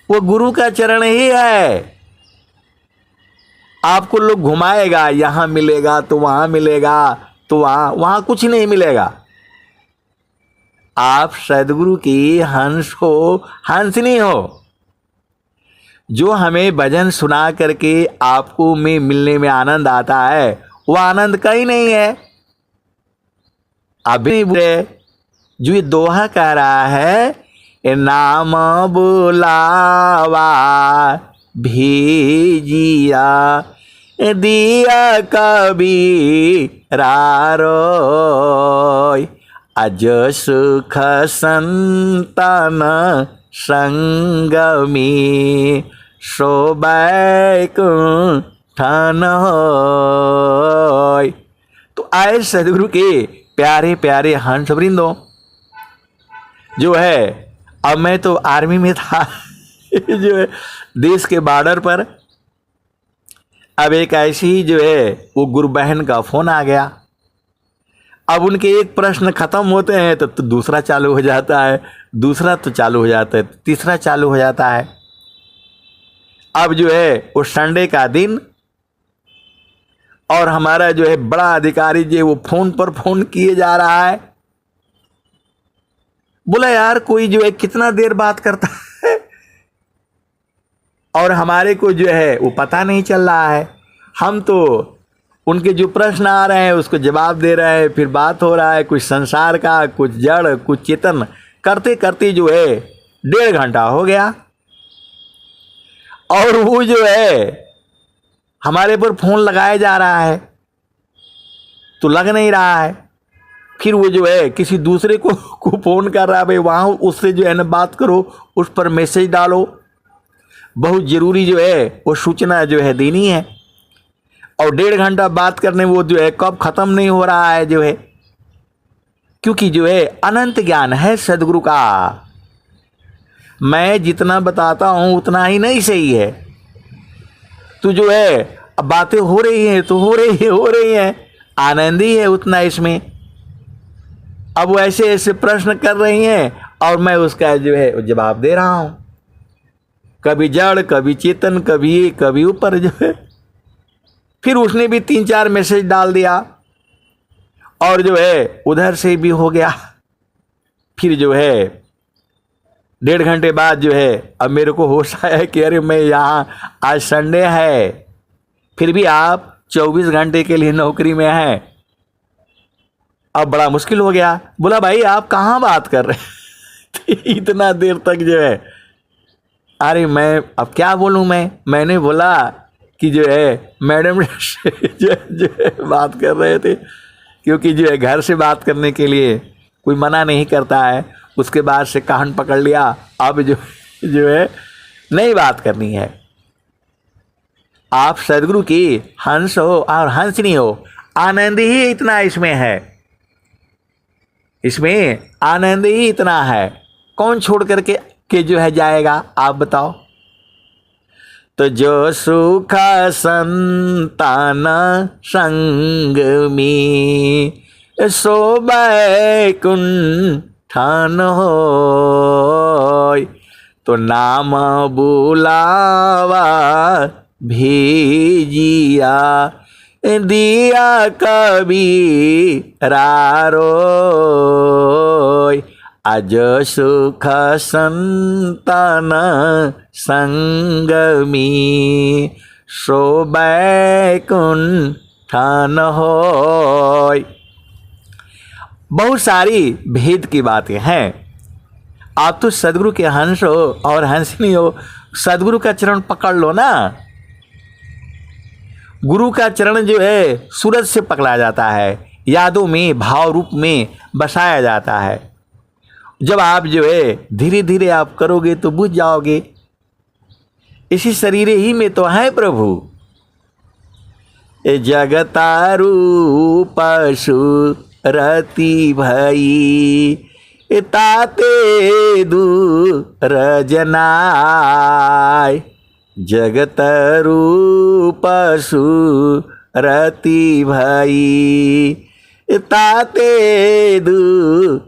वो गुरु का चरण ही है। आपको लोग घुमाएगा, यहां मिलेगा तो वहां मिलेगा, तो वहां कुछ नहीं मिलेगा। आप सदगुरु की हंस हो, हंसनी हो। जो हमें भजन सुना करके आपको में मिलने में आनंद आता है, वह आनंद कहीं नहीं है। अभी जो ये दोहा कह रहा है, नाम बुलावा भेजिया दिया कबीरारोय, अज सुख संतन संगमी शोभैकुंठन होय। तो आए सदगुरु के प्यारे प्यारे हंस वृंदों, जो है अब मैं तो आर्मी में था जो है देश के बॉर्डर पर, अब एक ऐसी जो है वो गुरु बहन का फोन आ गया। अब उनके एक प्रश्न खत्म होते हैं तो दूसरा चालू हो जाता है, दूसरा तो चालू हो जाता है, तीसरा चालू हो जाता है। अब जो है वो संडे का दिन, और हमारा जो है बड़ा अधिकारी जो वो फोन पर फोन किए जा रहा है। बोला यार कोई जो है कितना देर बात करता है, और हमारे को जो है वो पता नहीं चल रहा है। हम तो उनके जो प्रश्न आ रहे हैं उसको जवाब दे रहे हैं, फिर बात हो रहा है कुछ संसार का, कुछ जड़, कुछ चेतन, करते करते जो है 1.5 घंटा हो गया। और वो जो है हमारे पर फोन लगाया जा रहा है तो लग नहीं रहा है। फिर वो जो है किसी दूसरे को फोन कर रहा है, भाई वहाँ उससे जो है ना बात करो, उस पर मैसेज डालो, बहुत ज़रूरी जो है वो सूचना जो है देनी है। और 1.5 घंटा बात करने वो जो है कब ख़त्म नहीं हो रहा है जो है, क्योंकि जो है अनंत ज्ञान है सदगुरु का। मैं जितना बताता हूँ उतना ही नहीं सही है। तो जो है अब बातें हो रही हैं तो हो रही हैं, आनंद ही है उतना इसमें। अब वो ऐसे ऐसे प्रश्न कर रही हैं और मैं उसका जो है जवाब दे रहा हूं, कभी जड़, कभी चेतन, कभी ऊपर जो है। फिर उसने भी 3-4 मैसेज डाल दिया और जो है उधर से भी हो गया। फिर जो है 1.5 घंटे बाद जो है अब मेरे को होश आया कि अरे मैं यहाँ, आज संडे है, फिर भी आप 24 घंटे के लिए नौकरी में हैं। अब बड़ा मुश्किल हो गया। बोला भाई आप कहाँ बात कर रहे हैं इतना देर तक जो है। अरे मैं अब क्या बोलूँ, मैंने बोला कि जो है मैडम जो है बात कर रहे थे, क्योंकि जो है घर से बात करने के लिए कोई मना नहीं करता है। उसके बाद से कान पकड़ लिया, अब जो है नहीं बात करनी है। आप सदगुरु की हंस हो और हंसनी हो, आनंद ही इतना इसमें है, इसमें आनंद ही इतना है। कौन छोड़ करके जो है जाएगा, आप बताओ। तो जो सुख संतान संग में सो बैकुंठन होय, तो नाम बुलावा भेजिया दिया कबीरारोय, अज सुख संतन संगमी शोभैकुंठन होय। बहुत सारी भेद की बातें हैं। आप तो सदगुरु के हंस हो और हंसनी हो, सदगुरु का चरण पकड़ लो ना। गुरु का चरण जो है सूरज से पकड़ा जाता है, यादों में भाव रूप में बसाया जाता है। जब आप जो है धीरे धीरे आप करोगे तो बुझ जाओगे। इसी शरीर ही में तो है प्रभु। जगतारू पशु रति भई ताते दूर जनाय। जगतरू पशु रति भई ताते दूर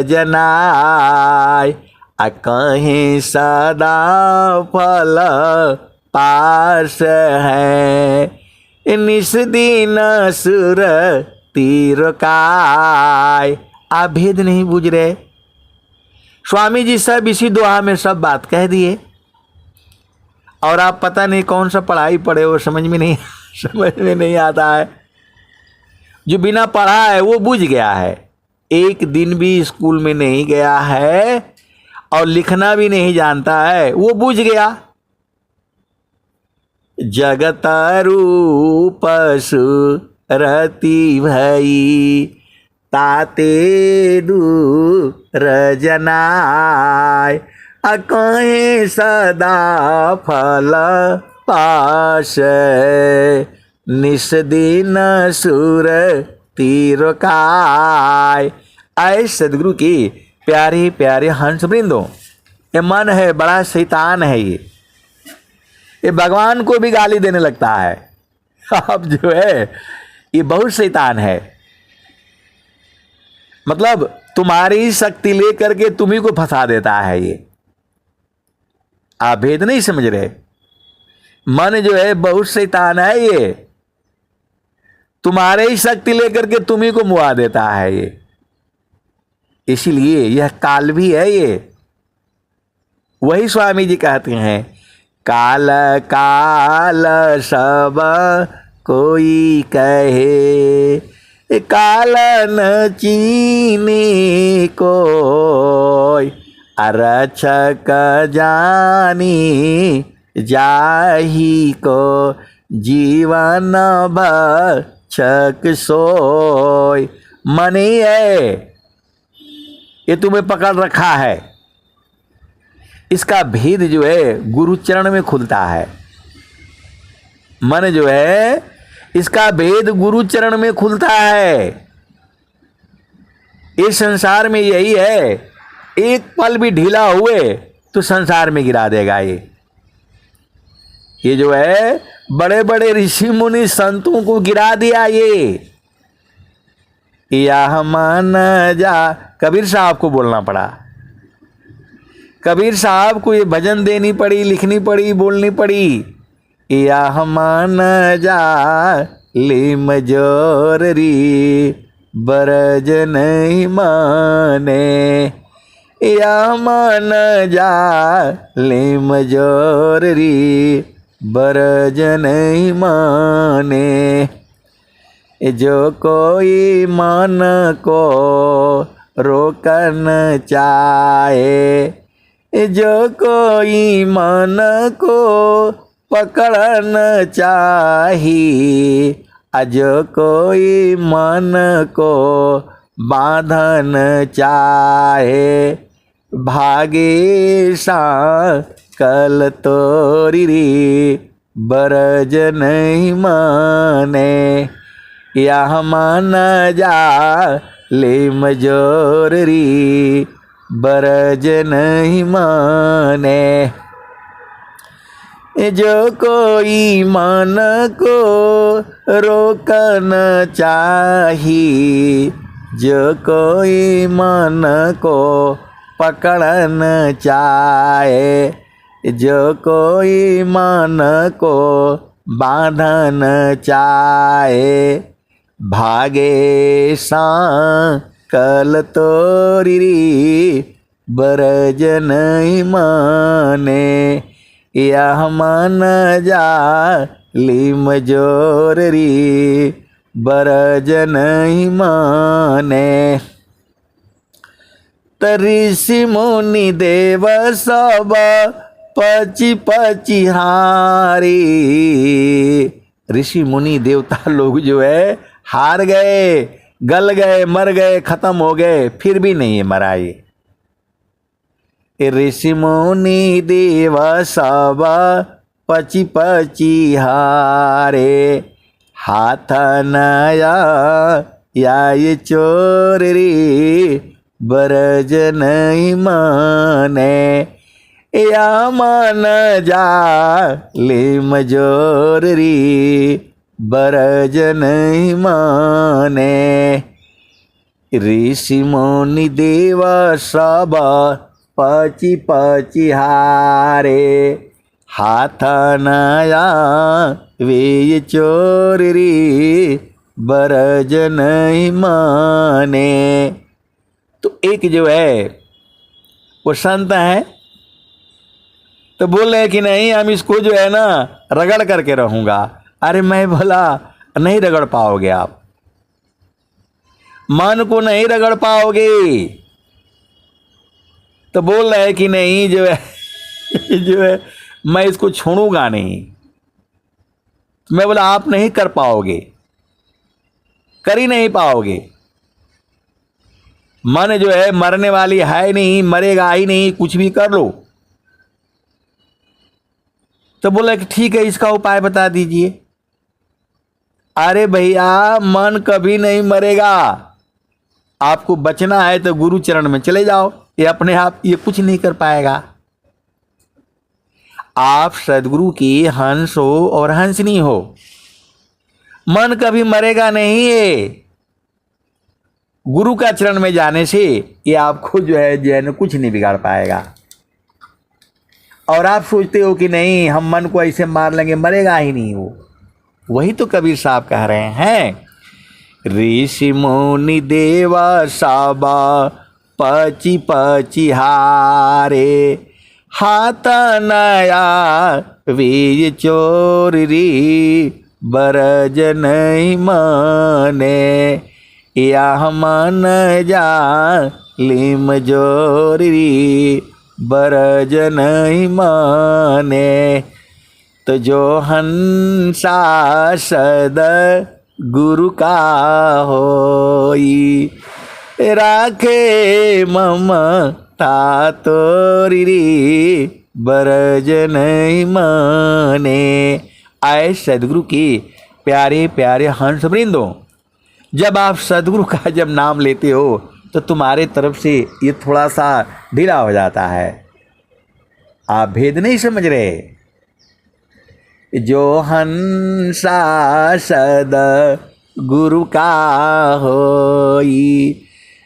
जनाय। कहीं सदा फल पास है निस दिन सुर तीर काय। आप भेद नहीं बूझ रहे। स्वामी जी सब इसी दुआ में सब बात कह दिए और आप पता नहीं कौन सा पढ़ाई पढ़े हो, समझ में नहीं आता है। जो बिना पढ़ा है वो बूझ गया है, एक दिन भी स्कूल में नहीं गया है और लिखना भी नहीं जानता है, वो बूझ गया। जगत रूप रति भई ताते दूर जनाय। कहीं सदा फल पास निस दिन सुर तीर काय। आए सदगुरु की प्यारे प्यारे हंस वृंदों, ये मन है बड़ा शैतान है। ये भगवान को भी गाली देने लगता है। अब जो है ये बहुत शैतान है। मतलब तुम्हारी शक्ति लेकर के तुम्ही को फंसा देता है। ये आप भेद नहीं समझ रहे। मन जो है बहुत शैतान है। ये तुम्हारे ही शक्ति लेकर के तुम्ही को मुआ देता है। ये इसीलिए यह काल भी है। ये वही स्वामी जी कहते हैं, काल काल सब कोई कहे काल न चीने कोई। अरक्षक जानी जाही को जीवन भक्षक सोय। मन ही है ये तुम्हें पकड़ रखा है। इसका भेद जो है गुरु चरण में खुलता है। मन जो है इसका भेद गुरु चरण में खुलता है। इस संसार में यही है, एक पल भी ढीला हुए तो संसार में गिरा देगा। ये जो है बड़े बड़े ऋषि मुनि संतों को गिरा दिया। ये या मन जा, कबीर साहब को बोलना पड़ा। कबीर साहब को ये भजन देनी पड़ी, लिखनी पड़ी, बोलनी पड़ी। या मन जा लिम जोर री बरज नहीं माने। या मन जा लिम जोर री बरज नहीं माने। जो कोई मन को रोकन चाहे, जो कोई मन को पकड़न चाही, जो कोई मन को बांधन चाहे। भागे सा कल तोरी बरज नहीं माने। या मन जा लिम जोर री बरज नहीं माने। जो कोई मन को रोकन चाही, जो कोई मन को पकड़न चाहे, जो कोई मन को बांधन चाहे। भागे सा कल तोरी बरज नहीं माने। यह मन जा लिम जोर री बरज नहीं माने। त ऋषि मुनि देव सब पची पची हारी। ऋषि मुनि देवता लोग जो है हार गए, गल गए, मर गए, खत्म हो गए, फिर भी नहीं मराए। ऋषि मुनि देव सब पची पची हारे। हाथ नया या ये चोर रे बरज नहीं माने। या मान जा ले मजोर रे बरज नहीं माने। ऋषि मुनि देव सब पची पची हारे। हाथ नया वे चोर रे बरज नहीं माने। तो एक जो है वो संत है, तो बोल रहे कि नहीं हम इसको जो है ना रगड़ करके रहूंगा। अरे मैं बोला नहीं रगड़ पाओगे आप, मन को नहीं रगड़ पाओगे। तो बोल रहे कि नहीं जो है जो है मैं इसको छोड़ूंगा नहीं। मैं बोला आप नहीं कर पाओगे, कर ही नहीं पाओगे। मन जो है मरने वाली है नहीं, मरेगा ही नहीं, कुछ भी कर लो। तो बोला कि ठीक है इसका उपाय बता दीजिए। अरे भैया मन कभी नहीं मरेगा, आपको बचना है तो गुरु चरण में चले जाओ, ये अपने आप ये कुछ नहीं कर पाएगा। आप सदगुरु की हंस हो और हंसनी हो, मन कभी मरेगा नहीं है। गुरु का चरण में जाने से ये आपको जो है ना कुछ नहीं बिगाड़ पाएगा। और आप सोचते हो कि नहीं हम मन को ऐसे मार लेंगे, मरेगा ही नहीं वो। वही तो कबीर साहब कह रहे हैं, ऋषि मुनि देवा साबा पची पची हारे। हाथ नया वे चोर री बरज नहीं माने। या मन जा लिम जोरी बरज नहीं माने। तो जो हंसा सद गुरु का होई। राखे ममता तोरी बरज नहीं माने। आए सदगुरु की प्यारे प्यारे हंस वृंदों, जब आप सदगुरु का जब नाम लेते हो तो तुम्हारे तरफ से ये थोड़ा सा ढीला हो जाता है। आप भेद नहीं समझ रहे। जो हंसा सद गुरु का होई।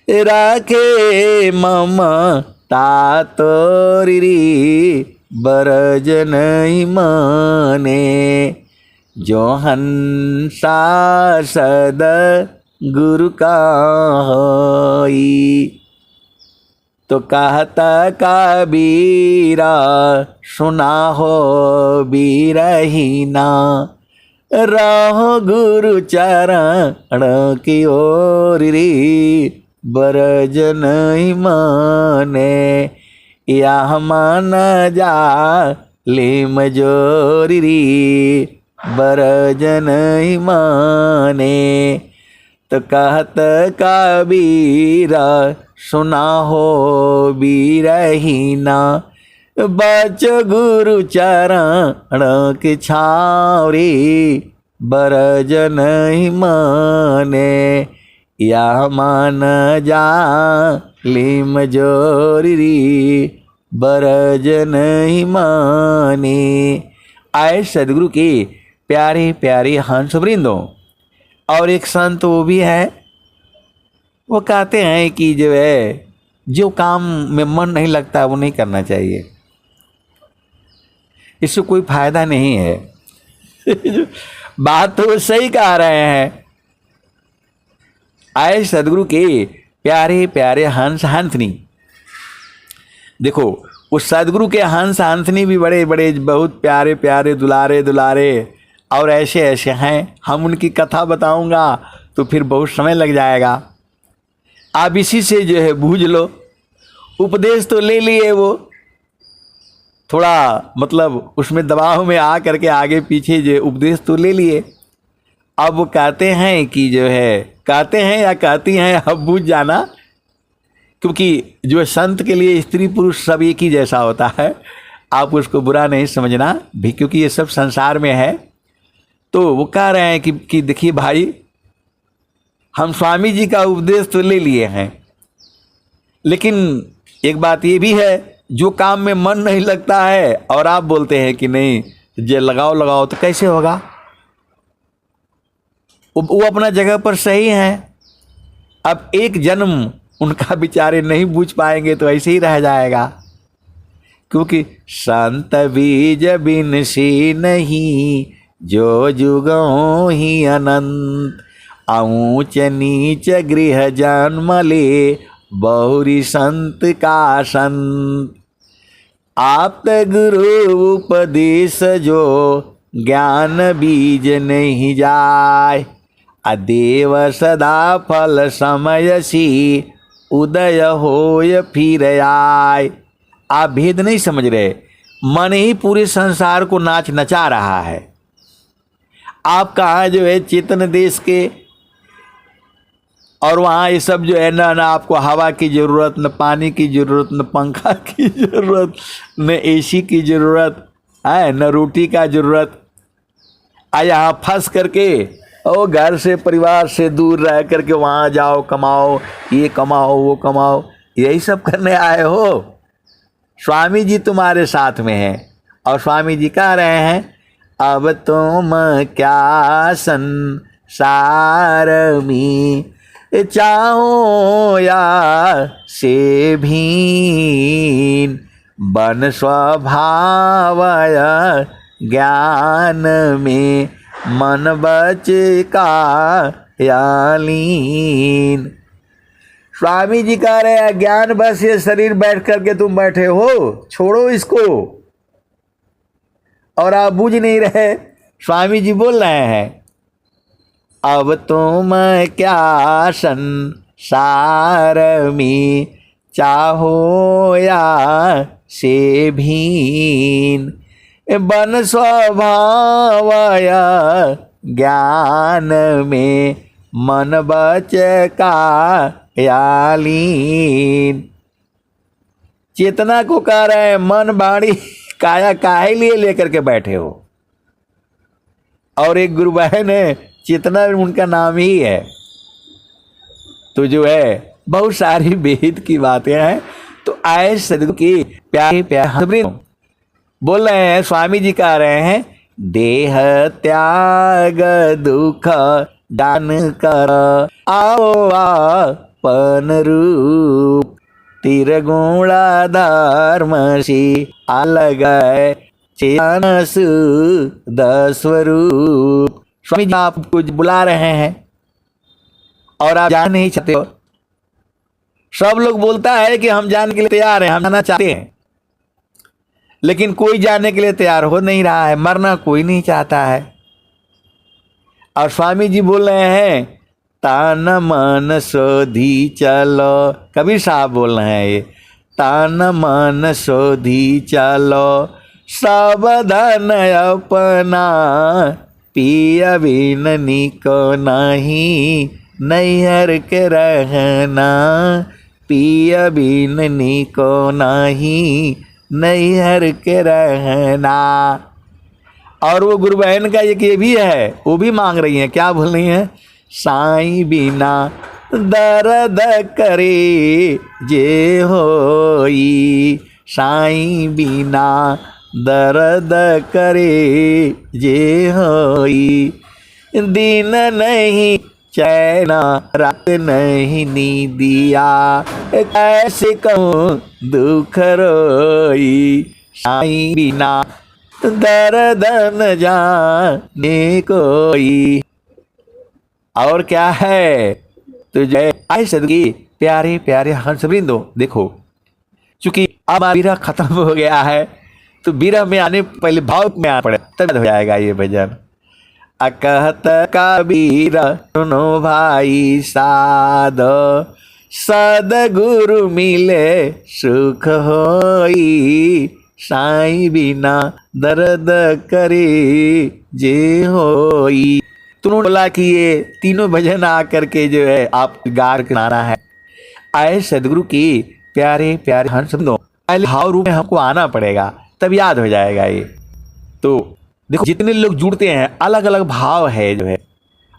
राखे ममता तोरी बरज नहीं माने। जो हंसा सद गुरु का होई। तो कहता कबीरा सुना हो बीरहीना। रहो गुरु चरण की ओर रे बरज नहीं माने। या मान जा ले मजोरी रे बरज नहीं माने। तो कहत कबीरा सुना हो बीरहीना। बच गुरु चरण के छाँव रे बरज नहीं माने। या मान जा लिम जोरी रे बरज नहीं माने। आए सदगुरु के प्यारे प्यारे हंस वृंदों। और एक संत वो भी है, वो कहते हैं कि जो है जो काम में मन नहीं लगता वो नहीं करना चाहिए, इससे कोई फायदा नहीं है। बात तो सही कह रहे हैं। आए सदगुरु के प्यारे प्यारे हंस हंसनी। देखो उस सदगुरु के हंस हंसनी भी बड़े बड़े बहुत प्यारे प्यारे दुलारे दुलारे और ऐसे ऐसे हैं। हम उनकी कथा बताऊंगा तो फिर बहुत समय लग जाएगा। आप इसी से जो है बूझ लो उपदेश तो ले लिए वो, थोड़ा मतलब उसमें दबाव में आ करके आगे पीछे जो उपदेश तो ले लिए। अब वो कहते हैं कि जो है, कहते हैं या कहती हैं, अब बुझ जाना, क्योंकि जो संत के लिए स्त्री पुरुष सब एक ही जैसा होता है, आप उसको बुरा नहीं समझना भी, क्योंकि ये सब संसार में है। तो वो कह रहे हैं कि देखिए भाई, हम स्वामी जी का उपदेश तो ले लिए हैं, लेकिन एक बात ये भी है, जो काम में मन नहीं लगता है और आप बोलते हैं कि नहीं जे लगाओ लगाओ, तो कैसे होगा? वो अपना जगह पर सही है। अब एक जन्म उनका बेचारे नहीं बूझ पाएंगे तो ऐसे ही रह जाएगा, क्योंकि संत बीज बिन सी नहीं, जो जुगों ही अनंत, ऊंच नीच गृह जन्म ले, बहुरी संत का संत। आप गुरु उपदेश जो, ज्ञान बीज नहीं जाय, अदेव सदा फल समय सी, उदय होय फिर आय। आप भेद नहीं समझ रहे, मन ही पूरे संसार को नाच नचा रहा है। आप कहाँ जो है चेतन देश के, और वहाँ ये सब जो है ना आपको हवा की ज़रूरत, न पानी की ज़रूरत, न पंखा की ज़रूरत, न एसी की ज़रूरत है, न रोटी का ज़रूरत। यहाँ फंस करके और घर से परिवार से दूर रह करके वहाँ जाओ, कमाओ, ये कमाओ वो कमाओ, यही सब करने आए हो। स्वामी जी तुम्हारे साथ में हैं, और स्वामी जी कह रहे हैं, अब तुम क्या संसार में चाहो या से भीन, बन स्वभावय ज्ञान में, मन बच का यालीन। स्वामी जी कह रहे हैं, ज्ञान बस ये शरीर बैठ करके तुम बैठे हो, छोड़ो इसको, और आप बूझ नहीं रहे। स्वामी जी बोल रहे हैं, अब तुम क्या संसार में चाहो या से भीन, बन स्वभावय ज्ञान में, मन बच का यालीन। चेतना को कह रहे हैं, मन वाणी काया काहे लिए लेकर के बैठे हो। और एक गुरु बहन है, चेतना उनका नाम ही है। तो जो है बहुत सारी वेद की बातें हैं। तो आए सदगुरु की प्यारे प्यारे बोल रहे हैं, स्वामी जी कह रहे हैं, देह त्याग दुख दान कर, आओ आपन रूप, तिरगुणा धर्म सी अलग चेतनस दस्वरूप। स्वामी जी आपको बुला रहे हैं और आप जान नहीं चाहते हो। सब लोग बोलता है कि हम जाने के लिए तैयार हैं, हम जाना चाहते हैं, लेकिन कोई जाने के लिए तैयार हो नहीं रहा है। मरना कोई नहीं चाहता है। और स्वामी जी बोल रहे हैं, तान मन सोधी चलो। कबीर साहब बोल रहे हैं ये, तान मन सोधी चलो, सावधान अपना, पिया बिन निको नहीं, नैहर के रहना, पिया बिन निको नहीं, नैहर के रहना। और वो गुरु बहन का एक ये भी है, वो भी मांग रही हैं, क्या बोल रही हैं, साईं बिना दर्द करे जे होई, साईं बिना दर्द करे जे होई, दिन नहीं चैना रात नहीं नींदिया, कैसे कहूँ दुख रोई, साईं बिना दर्द न जाने कोई। और क्या है तुझे आए सदगी प्यारे प्यारे हंसवृंदो। देखो चूंकि अब विरह खत्म हो गया है, तो विरह में आने पहले भाव में आना पड़े, तब हो जाएगा ये भजन। अकहत कबीर सुनो भाई साध, सदगुरु मिले सुख होई, साईं बिना दर्द करे जे होई। तो उन्होंने बोला कि ये तीनों भजन आकर के जो है आप गा गाना है। आए सदगुरु की प्यारे प्यारे हंस शब्दों, पहले भाव रूप में हमको आना पड़ेगा, तब याद हो जाएगा ये। तो देखो जितने लोग जुड़ते हैं अलग अलग भाव है जो है।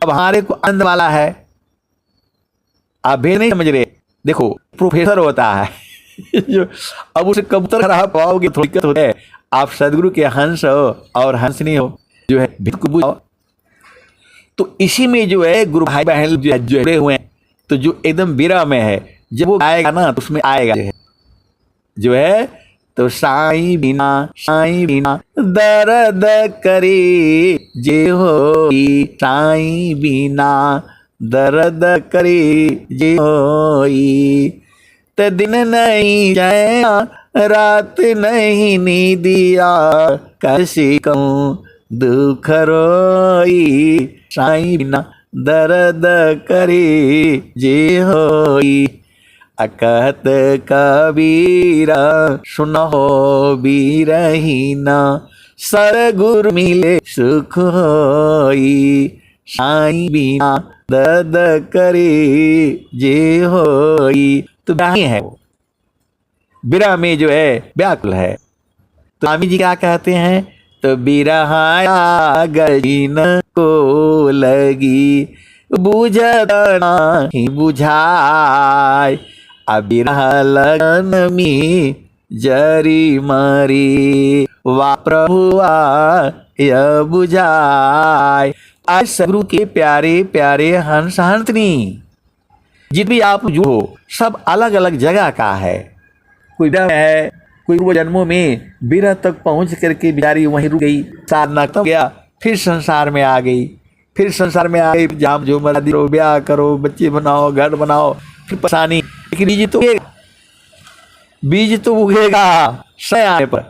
अब हमारे को आनंद वाला है, आप भेद नहीं समझ रहे। देखो प्रोफेसर होता है जो अब उसे कबूतर खराब पाओगे थोड़ी दिक्कत होता है। आप सदगुरु के हंस हो और हंसनी हो जो है भेद को बुझाओ। तो इसी में जो है गुरु भाई बहन जो जुड़े हुए हैं, तो जो एकदम विरह में है, जब वो आएगा ना तो उसमें आएगा जो है तो साईं बिना दर्द करे जे होई, साईं बिना दर्द करे जे होई। त दिन नहीं जाया रात नहीं नींदिया, कैसे कहूँ दुख रोई, साईं बिना दर्द करे जे होई। अकहत कबीरा सुनो बीरहीना, सदगुरु मिले सुख होई, साईं बिना दर्द करे जे होई। तो बिरही है वो, बिरह में जो है व्याकुल है। तो स्वामी जी क्या कहते हैं, तो बिरहाया गरीन को लगी, बुझता नहीं बुझाए, अबिरह लगन में जरी मरी, वा प्रभुआ यह बुझाए। आज सदगुरु के प्यारे प्यारे हंस हंसनी जित भी आप जो हो सब अलग अलग जगह का है। कोई है, कोई वो जन्मों में बिरह तक पहुंच करके बिचारी वहीं रुक गई, साधना तब गया, फिर संसार में आ गई, फिर संसार में आ गई, जाम जो मरा दो, ब्याह करो, बच्चे बनाओ, घर बनाओ, फिर परेशानी। लेकिन बीज तो उगेगा समय आने पर।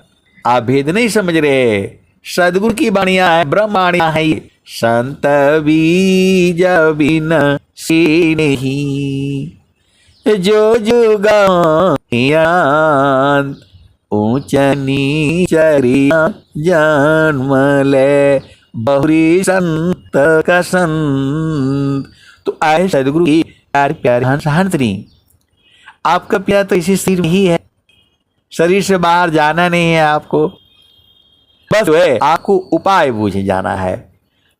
आप भेद नहीं समझ रहे। सदगुरु की बाणियां है, ब्रह्मवाणियां है ये। संत बीज बिन सी नहीं, जो जुगा ऊंच नीचरिया जन्म ले, बहुरी संत का संत। तो आए सदगुरु की प्यारे प्यारे हंस हंसनी। आपका प्यार तो इसी शरीर में ही है, शरीर से बाहर जाना नहीं है आपको, बस है आपको उपाय बूझे जाना है।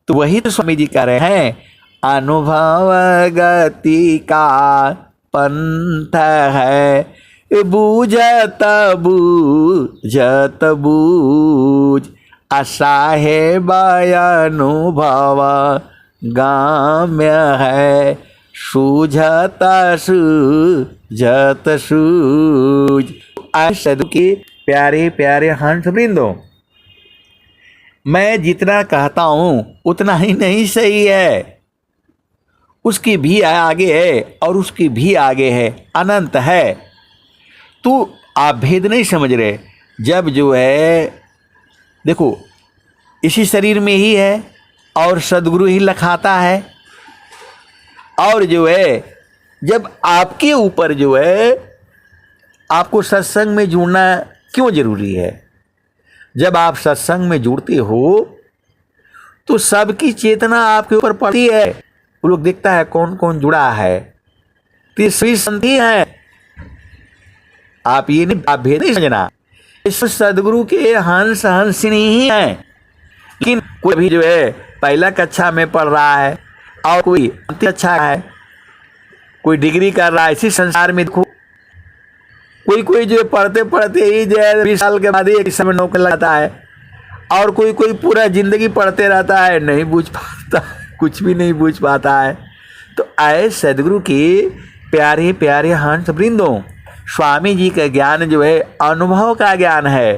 तो वही तो स्वामी जी कह रहे हैं, अनुभव गति का पंथ है, बूझत बूझत बूझ, असाहे अनुभव गाम्य है, सूझत सूझत सूझ। सदगुरु के प्यारे प्यारे हंस वृंदों, मैं जितना कहता हूं उतना ही नहीं सही है, उसकी भी आगे है और उसकी भी आगे है, अनंत है। तो आप भेद नहीं समझ रहे। जब जो है देखो इसी शरीर में ही है और सदगुरु ही लखाता है, और जो है जब आपके ऊपर जो है आपको सत्संग में जुड़ना क्यों जरूरी है। जब आप सत्संग में जुड़ते हो तो सबकी चेतना आपके ऊपर पड़ती है, वो लोग देखता है कौन कौन जुड़ा है, तीसरी संधि है। आप ये नहीं, आप भेद नहीं समझना। इस सदगुरु के हंस हंसनी ही है। लेकिन कोई भी जो है पहला कक्षा में पढ़ रहा है और कोई अच्छा है, कोई डिग्री कर रहा है। इसी संसार में देखो कोई जो पढ़ते पढ़ते ही जो है 20 साल के बाद ही समय नौकरी लगाता है, और कोई पूरा जिंदगी पढ़ते रहता है, नहीं बूझ पाता, कुछ भी नहीं बूझ पाता है। तो आए सदगुरु के प्यारे प्यारे हंस वृंदों, स्वामी जी का ज्ञान जो है अनुभव का ज्ञान है।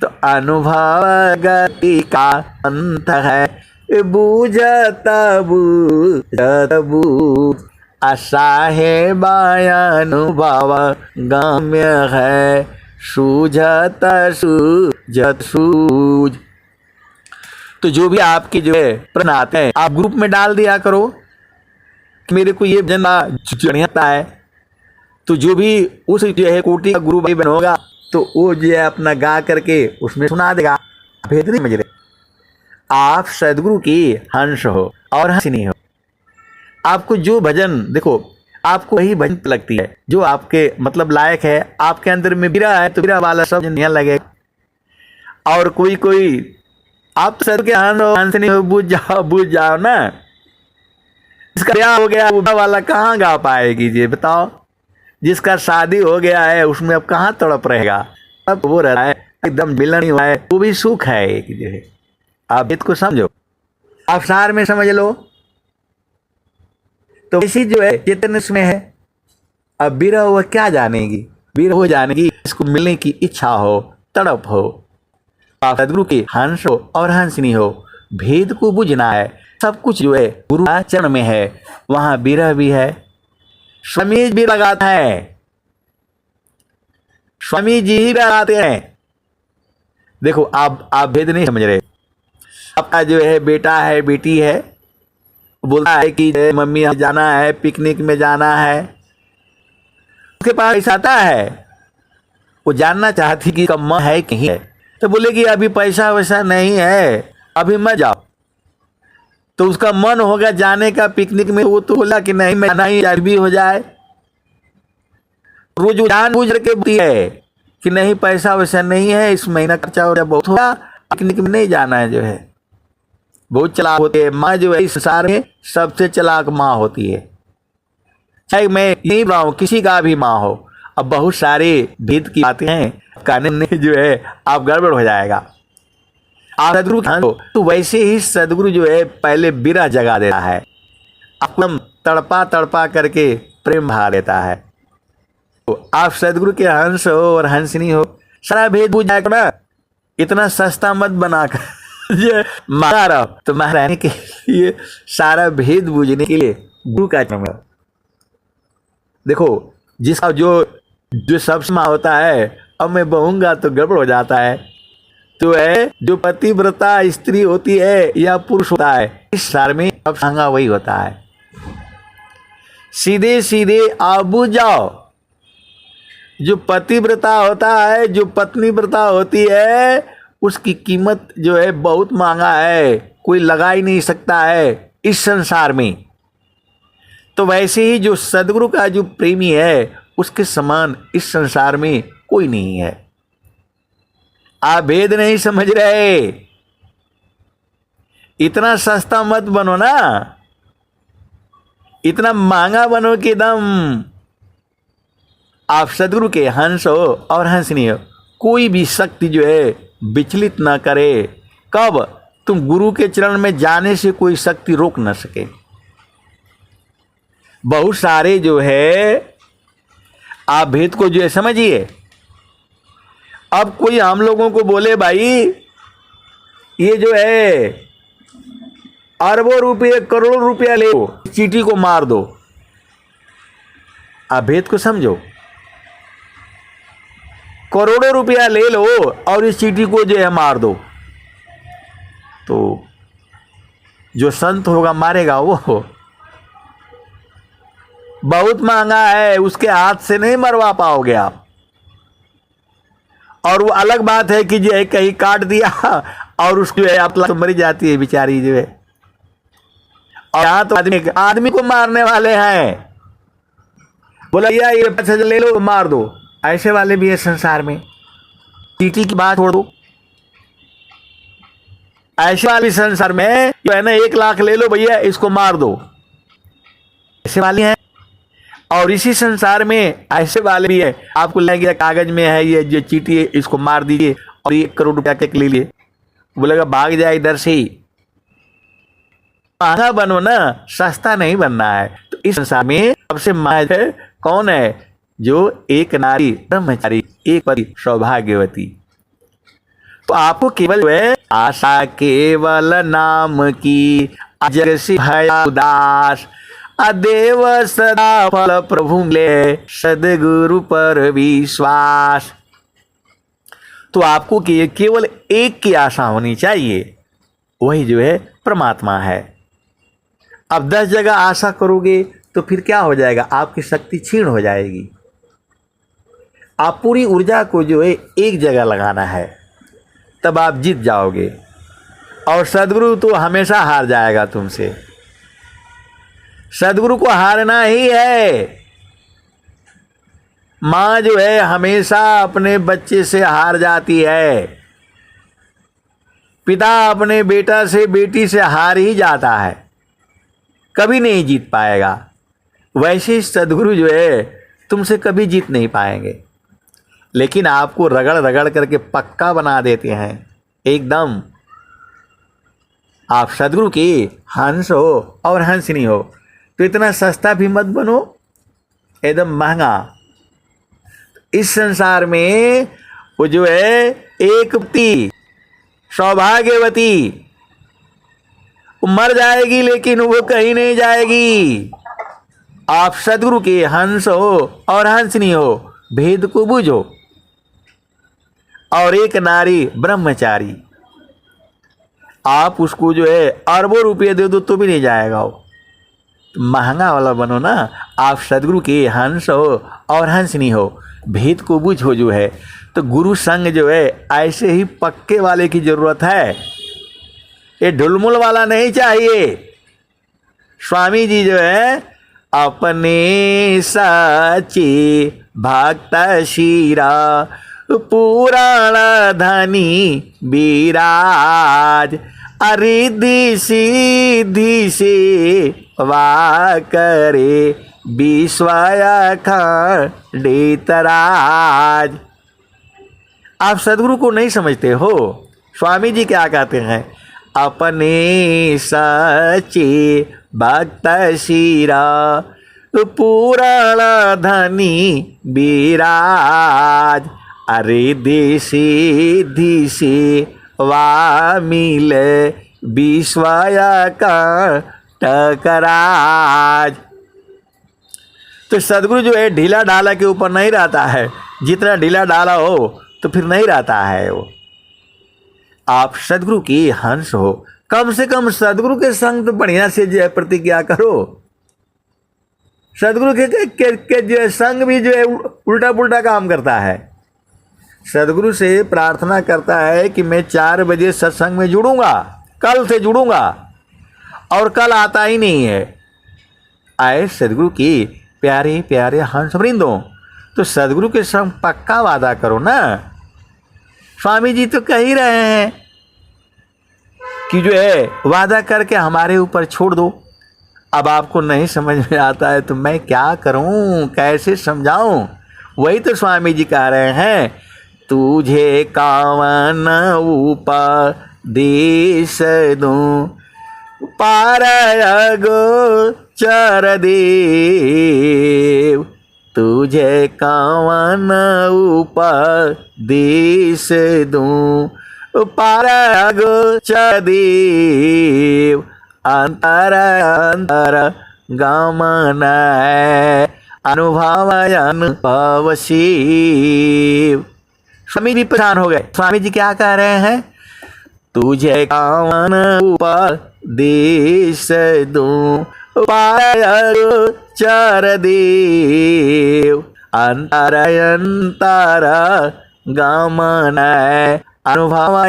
तो अनुभव गति का अंत है, बूझत बूझत बूझ, असाहे अनुभव गाम्य है, सूझत सूझत सूझ। तो जो भी आपके जो है प्रश्न आते हैं आप ग्रुप में डाल दिया करो कि मेरे को ये भजन बढ़िया है, तो जो भी उस जो है कोटि का गुरु भाई बहन होगा तो वो जो है अपना गा करके उसमें सुना देगा। भेद नहीं समझ रहे। आप सदगुरु की हंस हो और हंसिनी हो। आपको जो भजन देखो, आपको वही भजन लगती है जो आपके मतलब लायक है। आपके अंदर में बिरह है तो बिरह वाला सब नहीं लगे। और कोई कोई आप तो सदगुरु के हंसिनी हो, बुझ जाओ ना। जिसका ब्याह हो गया वो वाला कहाँ गा पाएगी जी बताओ। जिसका शादी हो गया है उसमें अब कहाँ तड़प रहेगा। अब वो रहा है एकदम मिलन हुआ है, वो भी सुख है एक जो है। आप इसको समझो, आप सार में समझ लो। तो इसी जो है चेतन इसमें है। अब विरह वह क्या जानेगी, विरह हो जानेगी इसको मिलने की इच्छा हो, तड़प हो। आप सदगुरु के हंस हो और हंसिनी हो। भेद को बुझना है। सब कुछ जो है गुरु चरण में है, वहां विरह भी है। स्वामी भी लगाता है, स्वामी जी ही लगाते हैं। देखो आप भेद नहीं समझ रहे। आपका जो है बेटा है बेटी है, बोलता है कि मम्मी जाना है, पिकनिक में जाना है। उसके पास पैसा आता है, वो जानना चाहती कि कम है कहीं है, तो बोलेगी अभी पैसा वैसा नहीं है, अभी मत जाओ। तो उसका मन होगा जाने का पिकनिक में, वो तो बोला कि नहीं मैं नहीं भी हो जाए। रोज जान बूझ के बोलती है कि नहीं पैसा वैसा नहीं है, इस महीना खर्चा हो रहा बहुत होगा, पिकनिक में नहीं जाना है। जो है बहुत चालाक होते हैं। माँ जो है इस संसार में सबसे चालाक माँ होती है। चाहे मैं नहीं बोल रहा हूँ किसी का भी माँ हो। अब बहुत सारे भेद की बातें हैं, कहने में जो है आप गड़बड़ हो जाएगा। आप सदगुरु तो वैसे ही सदगुरु जो है पहले बिरह जगा देता है, आपको तड़पा तड़पा करके प्रेम भा देता है। तो आप सदगुरु के हंस हो और हंसनी हो, सारा भेद बुझ जाएगा ना। इतना सस्ता मत बनाकर ये मांगा रहो। तो महारानी के लिए सारा भेद बुझने के लिए गुरु का चरण। देखो जिसका जो सबसे माँ होता है, अब मैं कहूँगा तो गड़बड़ हो जाता है। तो है जो पतिव्रता स्त्री होती है या पुरुष होता है, इस सार में अब संगा वही होता है। सीधे सीधे आप बुझ जाओ। जो पतिव्रता होता है, जो पत्नी व्रता होती है, उसकी कीमत जो है बहुत महंगा है, कोई लगा ही नहीं सकता है इस संसार में। तो वैसे ही जो सदगुरु का जो प्रेमी है, उसके समान इस संसार में कोई नहीं है। आप भेद नहीं समझ रहे। इतना सस्ता मत बनो ना, इतना महंगा बनो कि दम। आप सदगुरु के हंस हो और हंसनी हो। कोई भी शक्ति जो है विचलित ना करे। कब? तुम गुरु के चरण में जाने से कोई शक्ति रोक ना सके। बहुत सारे जो है आप भेद को जो है समझिए। अब कोई हम लोगों को बोले भाई ये जो है अरबों रुपये करोड़ों रुपया ले लो, चींटी को मार दो। आप भेद को समझो। करोड़ों रुपया ले लो और इस चींटी को जो है मार दो, तो जो संत होगा मारेगा वो बहुत महंगा है, उसके हाथ से नहीं मरवा पाओगे आप। और वो अलग बात है कि जो है कहीं काट दिया और उसकी आप तो मरी जाती है बेचारी जो है। और यहाँ तो आदमी को मारने वाले हैं। बोला ये पैसे ले लो मार दो, ऐसे वाले भी है संसार में। चींटी की बात छोड़ दो, ऐसे वाले संसार में जो है ना 1 लाख ले लो भैया इसको मार दो, ऐसे वाले हैं। और इसी संसार में ऐसे वाले भी है, आपको लगेगा कागज में है ये जो चींटी है इसको मार दीजिए और 1 करोड़ रुपया के ले लिए, बोलेगा भाग जाए इधर से ही। महंगा बनो ना, सस्ता नहीं बनना है। तो इस संसार में सबसे महंगा कौन है? जो एक नारी ब्रह्मचारी, एक पति सौभाग्यवती। तो आपको केवल वह आशा केवल नाम की, जग से भया उदास, अदेव सदा फल प्रभु ले, सदगुरु पर विश्वास। तो आपको केवल एक की आशा होनी चाहिए, वही जो है परमात्मा है। अब 10 जगह आशा करोगे तो फिर क्या हो जाएगा? आपकी शक्ति क्षीण हो जाएगी। आप पूरी ऊर्जा को जो है एक जगह लगाना है, तब आप जीत जाओगे। और सद्गुरु तो हमेशा हार जाएगा तुमसे। सद्गुरु को हारना ही है। माँ जो है हमेशा अपने बच्चे से हार जाती है, पिता अपने बेटा से बेटी से हार ही जाता है, कभी नहीं जीत पाएगा। वैसे सद्गुरु जो है तुमसे कभी जीत नहीं पाएंगे, लेकिन आपको रगड़ रगड़ करके पक्का बना देते हैं एकदम। आप सद्गुरु की हंस हो और हंसनी हो, तो इतना सस्ता भी मत बनो, एकदम महंगा। इस संसार में वो जो है एक पति सौभाग्यवती, वो मर जाएगी लेकिन वो कहीं नहीं जाएगी। आप सद्गुरु के हंस हो और हंसनी हो, भेद को बूझो। और एक नारी ब्रह्मचारी, आप उसको जो है अरबों रुपये दे दो तो भी नहीं जाएगा वो। महंगा वाला बनो ना। आप सद्गुरु के हंस हो और हंसनी हो, भेद को बूझो जो है। तो गुरु संग जो है ऐसे ही पक्के वाले की जरूरत है, ये ढुलमुल वाला नहीं चाहिए। स्वामी जी जो है अपने सच्चे भक्त शीरा पुराण धनी विराज, अरिद्धि सिद्धि से वा करे विश्वय खंडितराज। आप सद्गुरु को नहीं समझते हो। स्वामी जी क्या कहते हैं, अपने सच्चे भक्त शीरा पुराण धनी विराज, अरिद्धि सिद्धि से वा मिले विश्वय टकराज। तो सद्गुरु जो है ढीला ढाला के ऊपर नहीं रहता है, जितना ढीला ढाला हो तो फिर नहीं रहता है वो। आप सद्गुरु की हंस हो, कम से कम सद्गुरु के संग तो बढ़िया से जो है प्रतिज्ञा करो। सद्गुरु के जो है संग भी जो है उल्टा पुल्टा काम करता है। सद्गुरु से प्रार्थना करता है कि मैं 4 बजे सत्संग में जुड़ूंगा, कल से जुड़ूंगा, और कल आता ही नहीं है। आए सद्गुरु की प्यारे प्यारे हंस वृंदों, तो सद्गुरु के संग पक्का वादा करो ना। स्वामी जी तो कह ही रहे हैं कि जो है वादा करके हमारे ऊपर छोड़ दो। अब आपको नहीं समझ में आता है तो मैं क्या करूं, कैसे समझाऊं। वही तो स्वामी जी कह रहे हैं, तुझे कावन उपदेश दूं पारगो चर देव, तुझे कावन उपदेश दूं पारगो चर देव, अंतर अंतर गमन अनुभव शिव। स्वामी जी परेशान हो गए। स्वामी जी क्या कह रहे हैं, तुझे कावन उपदेश दूं पारगो चर देव, अंतर अंतर गमन अनुभव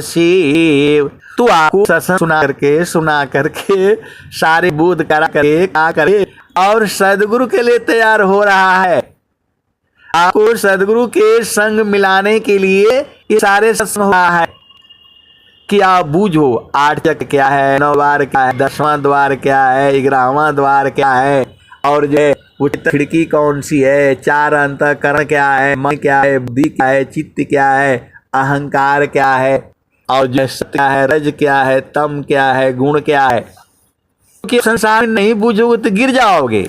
शिव। तू आपको सत्संग सुना करके सारे बोध करा करे क्या करे, और सद्गुरु के लिए तैयार हो रहा है। आपको सद्गुरु के संग मिलाने के लिए ये सारे सत्संग हो रहा है कि आप बूझो 8 चक क्या है, 9 द्वार क्या है, 10वां द्वार क्या है, 11वां द्वार क्या है, और जो है वो खिड़की कौन सी है, 4 अंतःकरण क्या है, मन क्या है, बुद्धि क्या है, चित्त क्या है, अहंकार क्या है, और जो सत्य क्या है, रज क्या है, तम क्या है, गुण क्या है। क्योंकि संसार में नहीं बूझोगे तो गिर जाओगे,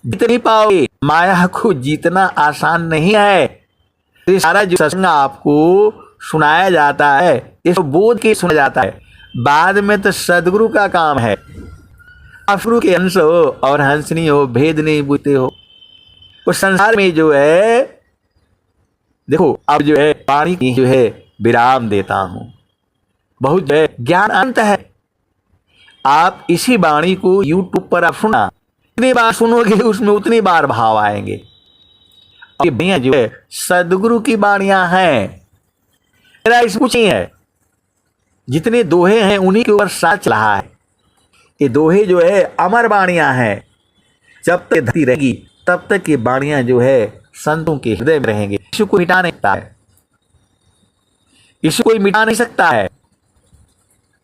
जीत नहीं पाओगे। माया को जीतना आसान नहीं है। ये सारा जो सत्संग आपको सुनाया जाता है, ये सब बोध के सुना जाता है, बाद में तो सद्गुरु का काम है। आप गुरु के हंस हो और हंसनी हो, भेद नहीं बूझते हो। उस संसार में जो है देखो, अब जो है पानी की जो है विराम देता हूं। बहुत जो है ज्ञान अंत है। आप इसी वाणी को YouTube पर आप सुना, जितनी बार सुनोगे उसमें उतनी बार भाव आएंगे। ये बाणियां जो है सदगुरु की बाणियां हैं। मेरा इस कुछ नहीं है, जितने दोहे हैं उन्हीं के ऊपर सच रहा है। ये दोहे जो है अमर बाणियां हैं। जब तक धरती रहेगी तब तक ये बाणियां जो है संतों के हृदय में रहेंगे। यीशु को मिटा नहीं सकता है, यीशु कोई मिटा नहीं सकता है,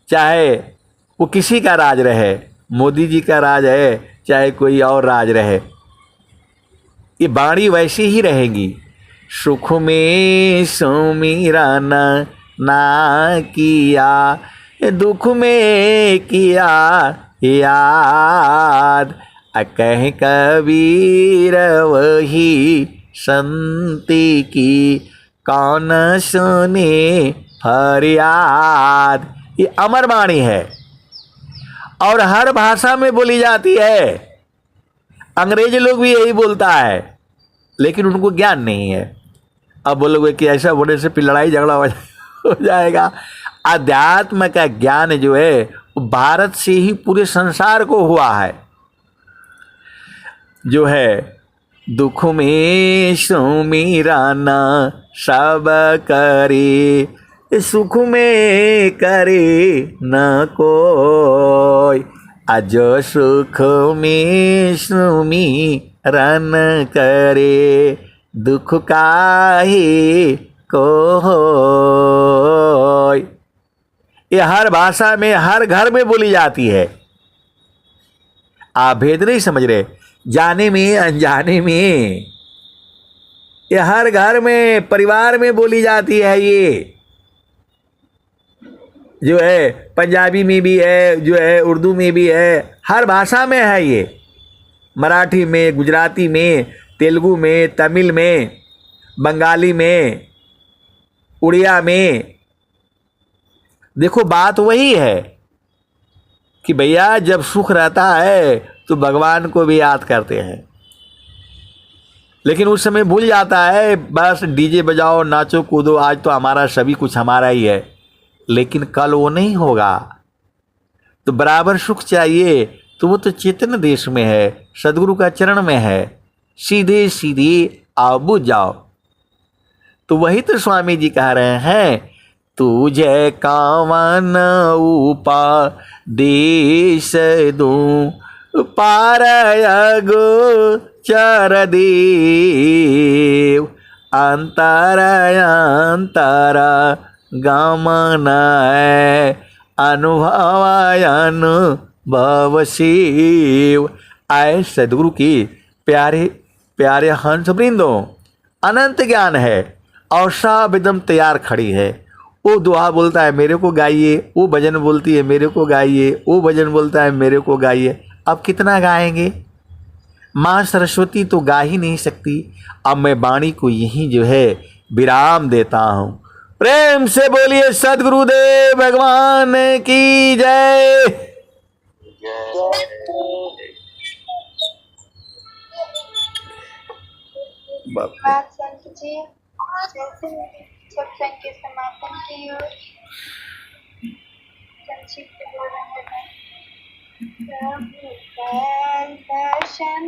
चाहे वो किसी का राज रहे, मोदी जी का राज है चाहे कोई और राज रहे, ये बाणी वैसी ही रहेगी। सुख में सुमिरन ना किया, दुख में किया याद, कह कबीर वही संति की कौन सुने फरियाद। ये अमर वाणी है और हर भाषा में बोली जाती है। अंग्रेज लोग भी यही बोलता है, लेकिन उनको ज्ञान नहीं है। अब बोलोगे कि ऐसा बोलने से फिर लड़ाई झगड़ा हो जाएगा। अध्यात्म का ज्ञान जो है वो भारत से ही पूरे संसार को हुआ है। जो है दुख में सुमिरना सब करे, सुख में करे न कोई, आज सुख में सुमिरन करे, दुख काहे को होय। ये हर भाषा में हर घर में बोली जाती है। आप भेद नहीं समझ रहे, जाने में अनजाने में ये हर घर में परिवार में बोली जाती है। ये जो है पंजाबी में भी है, जो है उर्दू में भी है, हर भाषा में है ये। मराठी में, गुजराती में, तेलुगु में, तमिल में, बंगाली में, उड़िया में। देखो बात वही है कि भैया जब सुख रहता है तो भगवान को भी याद करते हैं, लेकिन उस समय भूल जाता है बस डीजे बजाओ नाचो कूदो, आज तो हमारा सभी कुछ हमारा ही है। लेकिन कल वो नहीं होगा। तो बराबर सुख चाहिए तो वो तो चेतन देश में है, सदगुरु का चरण में है। सीधे सीधे आओ बुझ जाओ। तो वही तो स्वामी जी कह रहे हैं, तुझे कावन उपदेश दूं, पारयगो चर देव, अंतर अंतर गमन अनुभवयन भव शिव। आए सदगुरु की प्यारे प्यारे हंस वृंदो, अनंत ज्ञान है और सब एकदम तैयार खड़ी है। वो दुआ बोलता है मेरे को गाइए, वो भजन बोलती है मेरे को गाइए, वो भजन बोलता है मेरे को गाइए। अब कितना गाएंगे? माँ सरस्वती तो गा ही नहीं सकती। अब मैं वाणी को यहीं जो है विराम देता हूँ। प्रेम से बोलिए सदगुरुदेव भगवान की जय। संत जी जैसे सत्संग के समापन की ओर संक्षिप्त विवरण बताएं। दर्शन